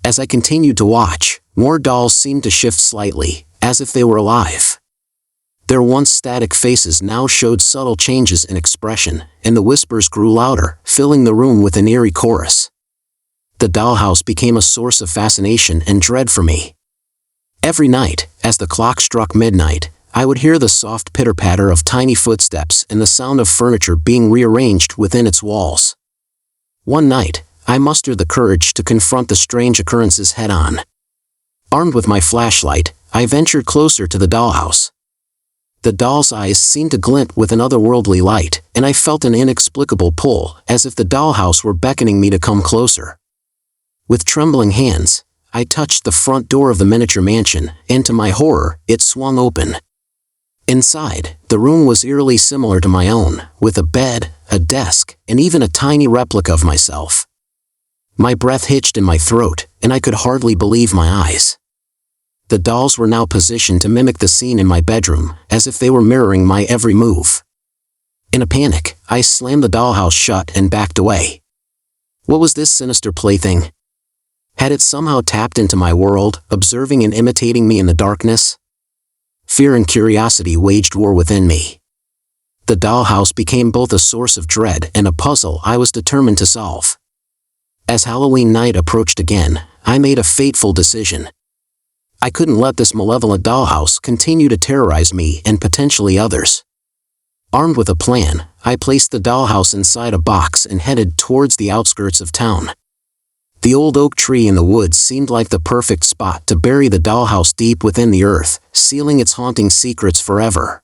As I continued to watch, more dolls seemed to shift slightly, as if they were alive. Their once static faces now showed subtle changes in expression, and the whispers grew louder, filling the room with an eerie chorus. The dollhouse became a source of fascination and dread for me. Every night, as the clock struck midnight, I would hear the soft pitter-patter of tiny footsteps and the sound of furniture being rearranged within its walls. One night, I mustered the courage to confront the strange occurrences head-on. Armed with my flashlight, I ventured closer to the dollhouse. The doll's eyes seemed to glint with an otherworldly light, and I felt an inexplicable pull, as if the dollhouse were beckoning me to come closer. With trembling hands, I touched the front door of the miniature mansion, and to my horror, it swung open. Inside, the room was eerily similar to my own, with a bed, a desk, and even a tiny replica of myself. My breath hitched in my throat, and I could hardly believe my eyes. The dolls were now positioned to mimic the scene in my bedroom, as if they were mirroring my every move. In a panic, I slammed the dollhouse shut and backed away. What was this sinister plaything? Had it somehow tapped into my world, observing and imitating me in the darkness? Fear and curiosity waged war within me. The dollhouse became both a source of dread and a puzzle I was determined to solve. As Halloween night approached again, I made a fateful decision. I couldn't let this malevolent dollhouse continue to terrorize me and potentially others. Armed with a plan, I placed the dollhouse inside a box and headed towards the outskirts of town. The old oak tree in the woods seemed like the perfect spot to bury the dollhouse deep within the earth, sealing its haunting secrets forever.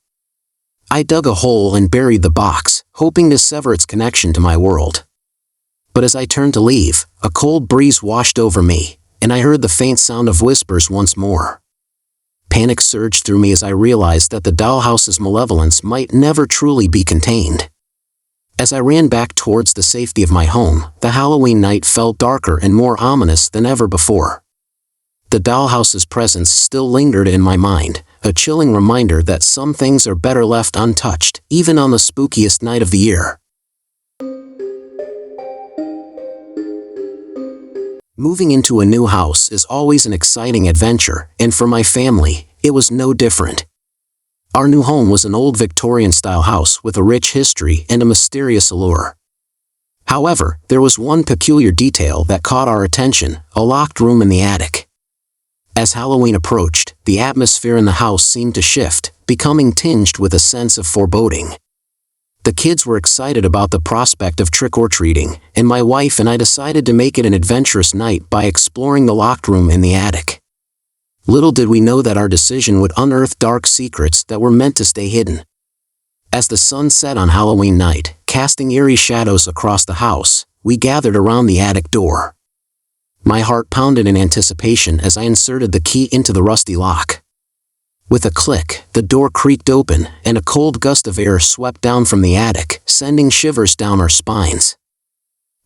I dug a hole and buried the box, hoping to sever its connection to my world. But as I turned to leave, a cold breeze washed over me, and I heard the faint sound of whispers once more. Panic surged through me as I realized that the dollhouse's malevolence might never truly be contained. As I ran back towards the safety of my home, the Halloween night felt darker and more ominous than ever before. The dollhouse's presence still lingered in my mind, a chilling reminder that some things are better left untouched, even on the spookiest night of the year. Moving into a new house is always an exciting adventure, and for my family, it was no different. Our new home was an old Victorian-style house with a rich history and a mysterious allure. However, there was one peculiar detail that caught our attention: a locked room in the attic. As Halloween approached, the atmosphere in the house seemed to shift, becoming tinged with a sense of foreboding. The kids were excited about the prospect of trick-or-treating, and my wife and I decided to make it an adventurous night by exploring the locked room in the attic. Little did we know that our decision would unearth dark secrets that were meant to stay hidden. As the sun set on Halloween night, casting eerie shadows across the house, we gathered around the attic door. My heart pounded in anticipation as I inserted the key into the rusty lock. With a click, the door creaked open, and a cold gust of air swept down from the attic, sending shivers down our spines.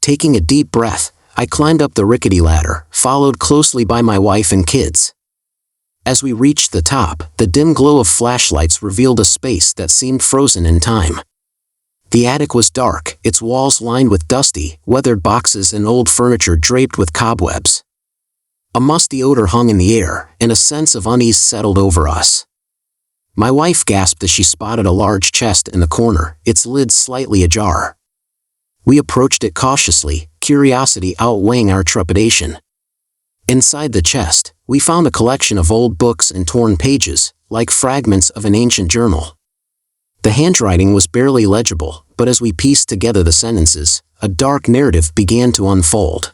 Taking a deep breath, I climbed up the rickety ladder, followed closely by my wife and kids. As we reached the top, the dim glow of flashlights revealed a space that seemed frozen in time. The attic was dark, its walls lined with dusty, weathered boxes and old furniture draped with cobwebs. A musty odor hung in the air, and a sense of unease settled over us. My wife gasped as she spotted a large chest in the corner, its lid slightly ajar. We approached it cautiously, curiosity outweighing our trepidation. Inside the chest, we found a collection of old books and torn pages, like fragments of an ancient journal. The handwriting was barely legible, but as we pieced together the sentences, a dark narrative began to unfold.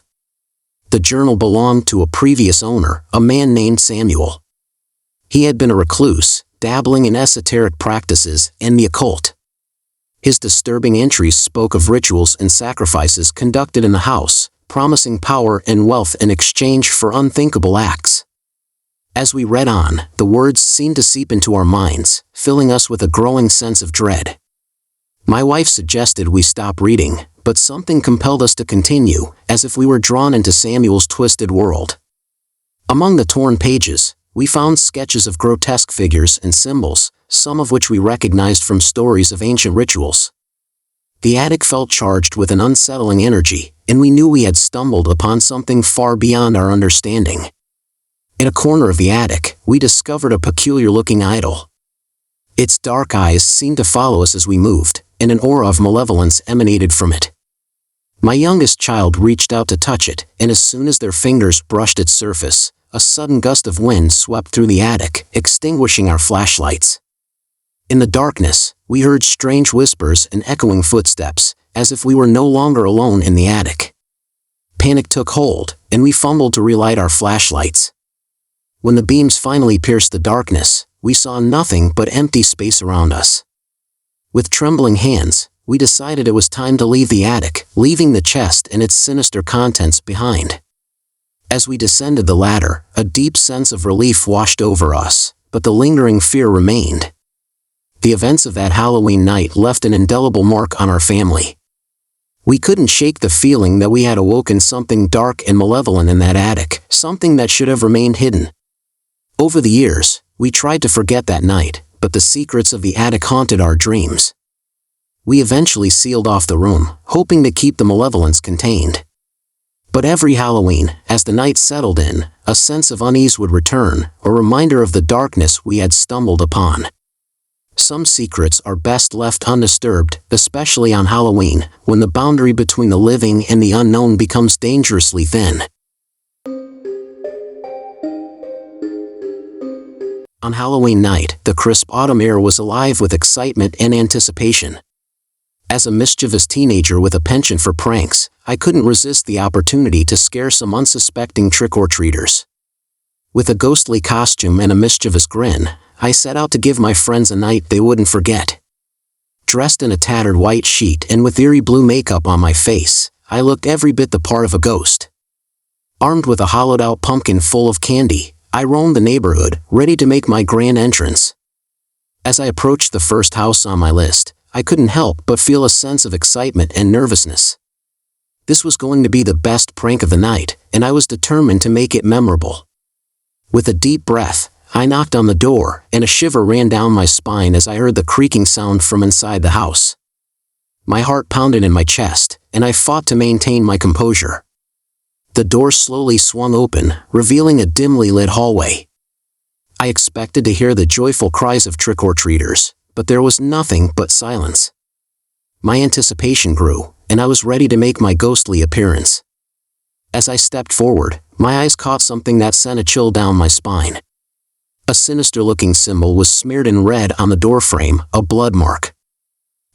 The journal belonged to a previous owner, a man named Samuel. He had been a recluse, dabbling in esoteric practices and the occult. His disturbing entries spoke of rituals and sacrifices conducted in the house, promising power and wealth in exchange for unthinkable acts. As we read on, the words seemed to seep into our minds, filling us with a growing sense of dread. My wife suggested we stop reading, but something compelled us to continue, as if we were drawn into Samuel's twisted world. Among the torn pages, we found sketches of grotesque figures and symbols, some of which we recognized from stories of ancient rituals. The attic felt charged with an unsettling energy, and we knew we had stumbled upon something far beyond our understanding. In a corner of the attic, we discovered a peculiar-looking idol. Its dark eyes seemed to follow us as we moved, and an aura of malevolence emanated from it. My youngest child reached out to touch it, and as soon as their fingers brushed its surface, a sudden gust of wind swept through the attic, extinguishing our flashlights. In the darkness, we heard strange whispers and echoing footsteps, as if we were no longer alone in the attic. Panic took hold, and we fumbled to relight our flashlights. When the beams finally pierced the darkness, we saw nothing but empty space around us. With trembling hands, we decided it was time to leave the attic, leaving the chest and its sinister contents behind. As we descended the ladder, a deep sense of relief washed over us, but the lingering fear remained. The events of that Halloween night left an indelible mark on our family. We couldn't shake the feeling that we had awoken something dark and malevolent in that attic, something that should have remained hidden. Over the years, we tried to forget that night, but the secrets of the attic haunted our dreams. We eventually sealed off the room, hoping to keep the malevolence contained. But every Halloween, as the night settled in, a sense of unease would return, a reminder of the darkness we had stumbled upon. Some secrets are best left undisturbed, especially on Halloween, when the boundary between the living and the unknown becomes dangerously thin. On Halloween night, the crisp autumn air was alive with excitement and anticipation. As a mischievous teenager with a penchant for pranks, I couldn't resist the opportunity to scare some unsuspecting trick-or-treaters. With a ghostly costume and a mischievous grin, I set out to give my friends a night they wouldn't forget. Dressed in a tattered white sheet and with eerie blue makeup on my face, I looked every bit the part of a ghost. Armed with a hollowed-out pumpkin full of candy, I roamed the neighborhood, ready to make my grand entrance. As I approached the first house on my list, I couldn't help but feel a sense of excitement and nervousness. This was going to be the best prank of the night, and I was determined to make it memorable. With a deep breath, I knocked on the door, and a shiver ran down my spine as I heard the creaking sound from inside the house. My heart pounded in my chest, and I fought to maintain my composure. The door slowly swung open, revealing a dimly lit hallway. I expected to hear the joyful cries of trick-or-treaters, but there was nothing but silence. My anticipation grew, and I was ready to make my ghostly appearance. As I stepped forward, my eyes caught something that sent a chill down my spine. A sinister-looking symbol was smeared in red on the doorframe, a blood mark.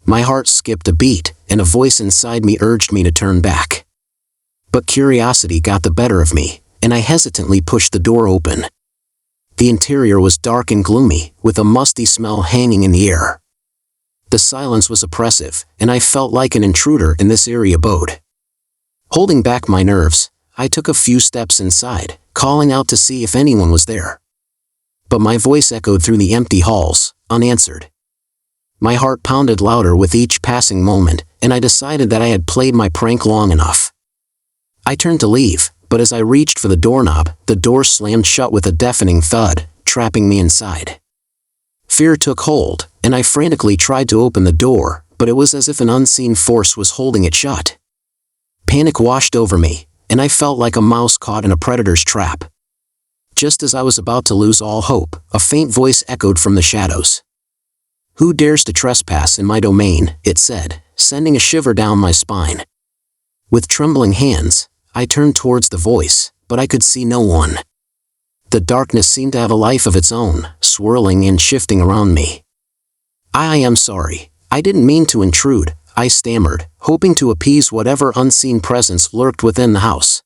My heart skipped a beat, and a voice inside me urged me to turn back. But curiosity got the better of me, and I hesitantly pushed the door open. The interior was dark and gloomy, with a musty smell hanging in the air. The silence was oppressive, and I felt like an intruder in this eerie abode. Holding back my nerves, I took a few steps inside, calling out to see if anyone was there. But my voice echoed through the empty halls, unanswered. My heart pounded louder with each passing moment, and I decided that I had played my prank long enough. I turned to leave, but as I reached for the doorknob, the door slammed shut with a deafening thud, trapping me inside. Fear took hold, and I frantically tried to open the door, but it was as if an unseen force was holding it shut. Panic washed over me, and I felt like a mouse caught in a predator's trap. Just as I was about to lose all hope, a faint voice echoed from the shadows. "Who dares to trespass in my domain?" it said, sending a shiver down my spine. With trembling hands, I turned towards the voice, but I could see no one. The darkness seemed to have a life of its own, swirling and shifting around me. "I am sorry. I didn't mean to intrude," I stammered, hoping to appease whatever unseen presence lurked within the house.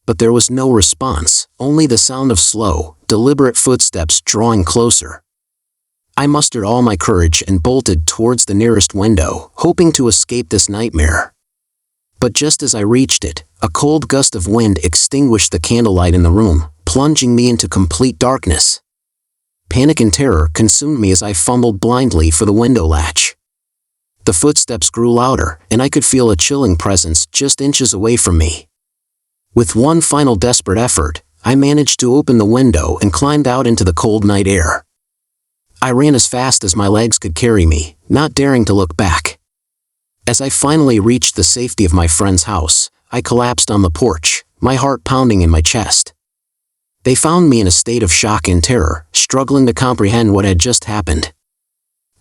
But there was no response, only the sound of slow, deliberate footsteps drawing closer. I mustered all my courage and bolted towards the nearest window, hoping to escape this nightmare. But just as I reached it, a cold gust of wind extinguished the candlelight in the room, plunging me into complete darkness. Panic and terror consumed me as I fumbled blindly for the window latch. The footsteps grew louder, and I could feel a chilling presence just inches away from me. With one final desperate effort, I managed to open the window and climbed out into the cold night air. I ran as fast as my legs could carry me, not daring to look back. As I finally reached the safety of my friend's house, I collapsed on the porch, my heart pounding in my chest. They found me in a state of shock and terror, struggling to comprehend what had just happened.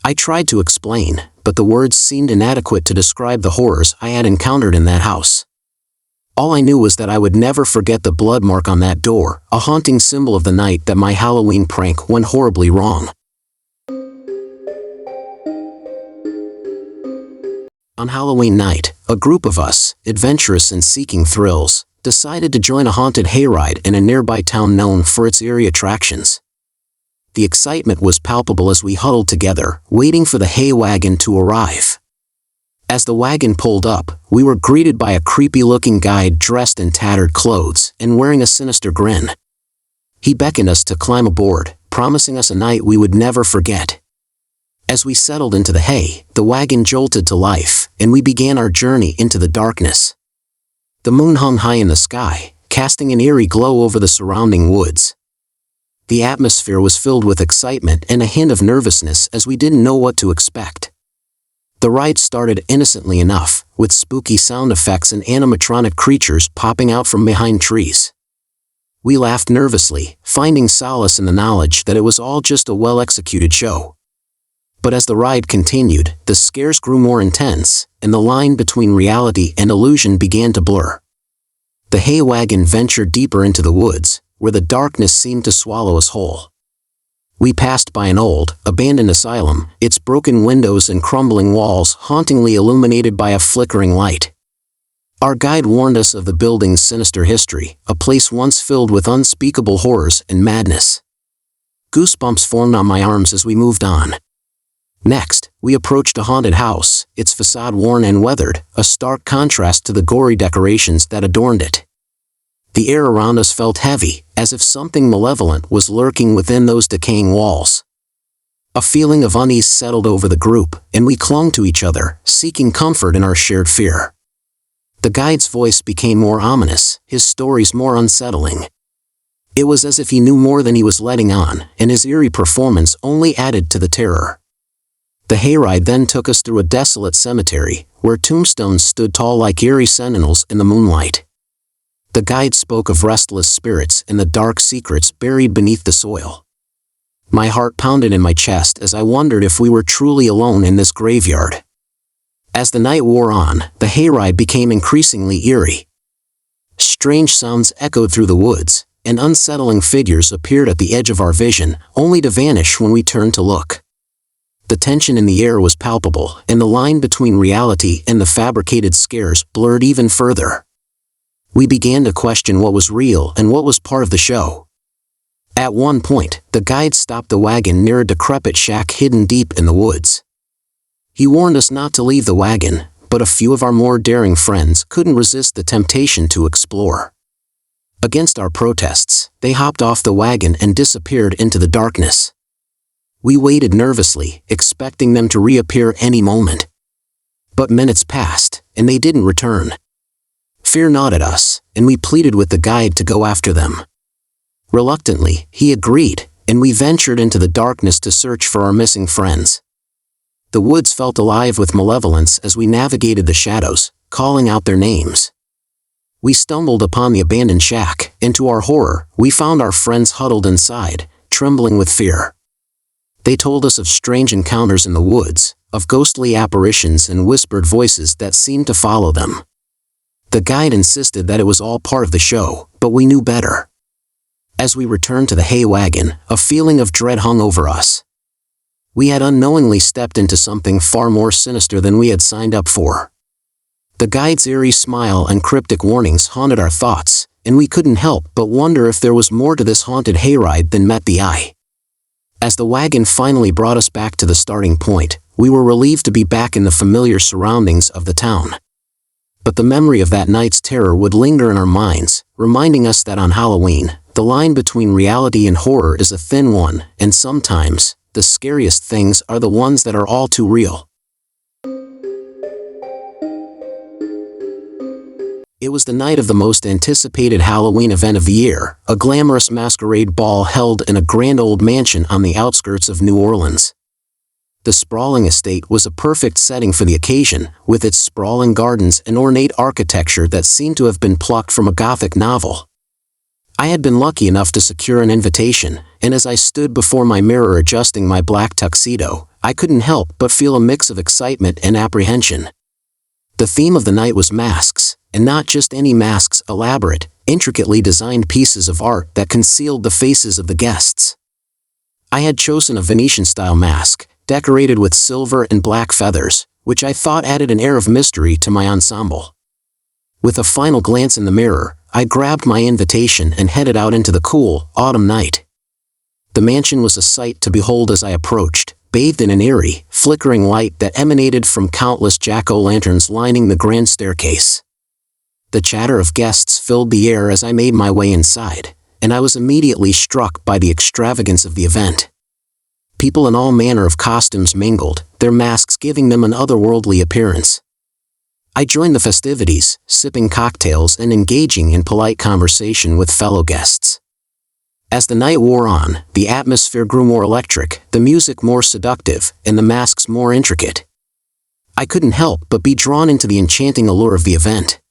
I tried to explain, but the words seemed inadequate to describe the horrors I had encountered in that house. All I knew was that I would never forget the blood mark on that door, a haunting symbol of the night that my Halloween prank went horribly wrong. On Halloween night, a group of us, adventurous and seeking thrills, decided to join a haunted hayride in a nearby town known for its eerie attractions. The excitement was palpable as we huddled together, waiting for the hay wagon to arrive. As the wagon pulled up, we were greeted by a creepy-looking guide dressed in tattered clothes and wearing a sinister grin. He beckoned us to climb aboard, promising us a night we would never forget. As we settled into the hay, the wagon jolted to life, and we began our journey into the darkness. The moon hung high in the sky, casting an eerie glow over the surrounding woods. The atmosphere was filled with excitement and a hint of nervousness as we didn't know what to expect. The ride started innocently enough, with spooky sound effects and animatronic creatures popping out from behind trees. We laughed nervously, finding solace in the knowledge that it was all just a well-executed show. But as the ride continued, the scares grew more intense, and the line between reality and illusion began to blur. The hay wagon ventured deeper into the woods, where the darkness seemed to swallow us whole. We passed by an old, abandoned asylum, its broken windows and crumbling walls hauntingly illuminated by a flickering light. Our guide warned us of the building's sinister history, a place once filled with unspeakable horrors and madness. Goosebumps formed on my arms as we moved on. Next, we approached a haunted house, its facade worn and weathered, a stark contrast to the gory decorations that adorned it. The air around us felt heavy, as if something malevolent was lurking within those decaying walls. A feeling of unease settled over the group, and we clung to each other, seeking comfort in our shared fear. The guide's voice became more ominous, his stories more unsettling. It was as if he knew more than he was letting on, and his eerie performance only added to the terror. The hayride then took us through a desolate cemetery, where tombstones stood tall like eerie sentinels in the moonlight. The guide spoke of restless spirits and the dark secrets buried beneath the soil. My heart pounded in my chest as I wondered if we were truly alone in this graveyard. As the night wore on, the hayride became increasingly eerie. Strange sounds echoed through the woods, and unsettling figures appeared at the edge of our vision, only to vanish when we turned to look. The tension in the air was palpable, and the line between reality and the fabricated scares blurred even further. We began to question what was real and what was part of the show. At one point, the guide stopped the wagon near a decrepit shack hidden deep in the woods. He warned us not to leave the wagon, but a few of our more daring friends couldn't resist the temptation to explore. Against our protests, they hopped off the wagon and disappeared into the darkness. We waited nervously, expecting them to reappear any moment. But minutes passed, and they didn't return. Fear gnawed at us, and we pleaded with the guide to go after them. Reluctantly, he agreed, and we ventured into the darkness to search for our missing friends. The woods felt alive with malevolence as we navigated the shadows, calling out their names. We stumbled upon the abandoned shack, and to our horror, we found our friends huddled inside, trembling with fear. They told us of strange encounters in the woods, of ghostly apparitions and whispered voices that seemed to follow them. The guide insisted that it was all part of the show, but we knew better. As we returned to the hay wagon, a feeling of dread hung over us. We had unknowingly stepped into something far more sinister than we had signed up for. The guide's eerie smile and cryptic warnings haunted our thoughts, and we couldn't help but wonder if there was more to this haunted hayride than met the eye. As the wagon finally brought us back to the starting point, we were relieved to be back in the familiar surroundings of the town. But the memory of that night's terror would linger in our minds, reminding us that on Halloween, the line between reality and horror is a thin one, and sometimes, the scariest things are the ones that are all too real. It was the night of the most anticipated Halloween event of the year, a glamorous masquerade ball held in a grand old mansion on the outskirts of New Orleans. The sprawling estate was a perfect setting for the occasion, with its sprawling gardens and ornate architecture that seemed to have been plucked from a Gothic novel. I had been lucky enough to secure an invitation, and as I stood before my mirror adjusting my black tuxedo, I couldn't help but feel a mix of excitement and apprehension. The theme of the night was masks, and not just any masks, elaborate, intricately designed pieces of art that concealed the faces of the guests. I had chosen a Venetian-style mask, decorated with silver and black feathers, which I thought added an air of mystery to my ensemble. With a final glance in the mirror, I grabbed my invitation and headed out into the cool, autumn night. The mansion was a sight to behold as I approached, bathed in an eerie, flickering light that emanated from countless jack-o'-lanterns lining the grand staircase. The chatter of guests filled the air as I made my way inside, and I was immediately struck by the extravagance of the event. People in all manner of costumes mingled, their masks giving them an otherworldly appearance. I joined the festivities, sipping cocktails and engaging in polite conversation with fellow guests. As the night wore on, the atmosphere grew more electric, the music more seductive, and the masks more intricate. I couldn't help but be drawn into the enchanting allure of the event.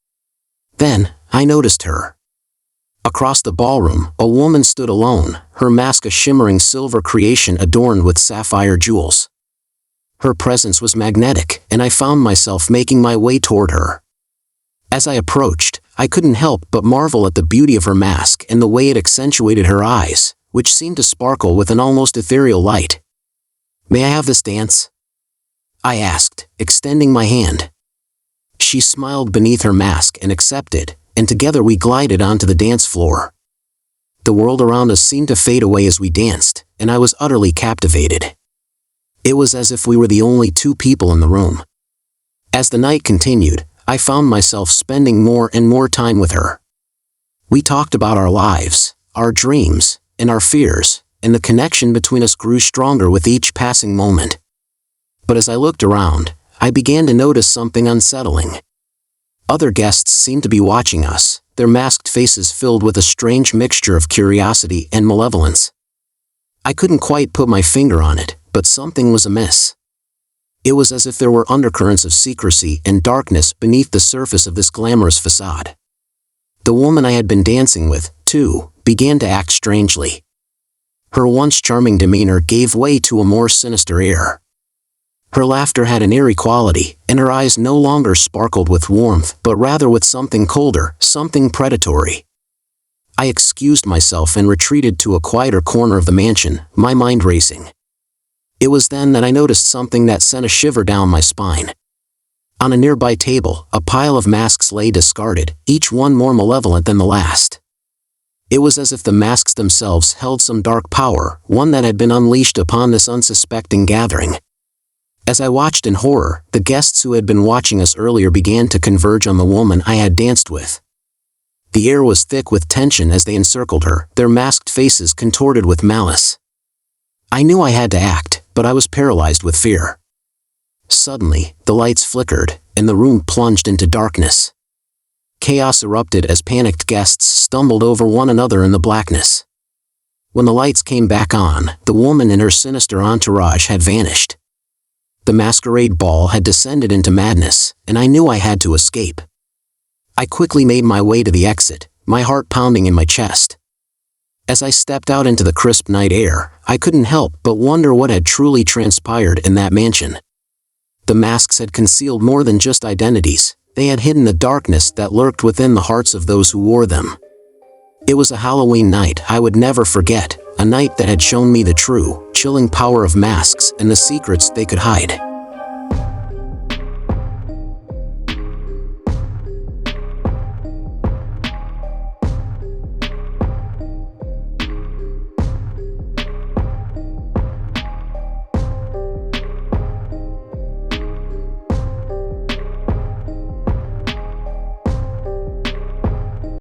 Then, I noticed her. Across the ballroom, a woman stood alone, her mask a shimmering silver creation adorned with sapphire jewels. Her presence was magnetic, and I found myself making my way toward her. As I approached, I couldn't help but marvel at the beauty of her mask and the way it accentuated her eyes, which seemed to sparkle with an almost ethereal light. "May I have this dance?" I asked, extending my hand. She smiled beneath her mask and accepted, and together we glided onto the dance floor. The world around us seemed to fade away as we danced, and I was utterly captivated. It was as if we were the only two people in the room. As the night continued, I found myself spending more and more time with her. We talked about our lives, our dreams, and our fears, and the connection between us grew stronger with each passing moment. But as I looked around, I began to notice something unsettling. Other guests seemed to be watching us, their masked faces filled with a strange mixture of curiosity and malevolence. I couldn't quite put my finger on it, but something was amiss. It was as if there were undercurrents of secrecy and darkness beneath the surface of this glamorous facade. The woman I had been dancing with, too, began to act strangely. Her once charming demeanor gave way to a more sinister air. Her laughter had an eerie quality, and her eyes no longer sparkled with warmth but rather with something colder, something predatory. I excused myself and retreated to a quieter corner of the mansion, my mind racing. It was then that I noticed something that sent a shiver down my spine. On a nearby table, a pile of masks lay discarded, each one more malevolent than the last. It was as if the masks themselves held some dark power, one that had been unleashed upon this unsuspecting gathering. As I watched in horror, the guests who had been watching us earlier began to converge on the woman I had danced with. The air was thick with tension as they encircled her, their masked faces contorted with malice. I knew I had to act, but I was paralyzed with fear. Suddenly, the lights flickered, and the room plunged into darkness. Chaos erupted as panicked guests stumbled over one another in the blackness. When the lights came back on, the woman and her sinister entourage had vanished. The masquerade ball had descended into madness, and I knew I had to escape. I quickly made my way to the exit, my heart pounding in my chest. As I stepped out into the crisp night air, I couldn't help but wonder what had truly transpired in that mansion. The masks had concealed more than just identities, They had hidden the darkness that lurked within the hearts of those who wore them. It was a Halloween night I would never forget, a night that had shown me the true, chilling power of masks and the secrets they could hide.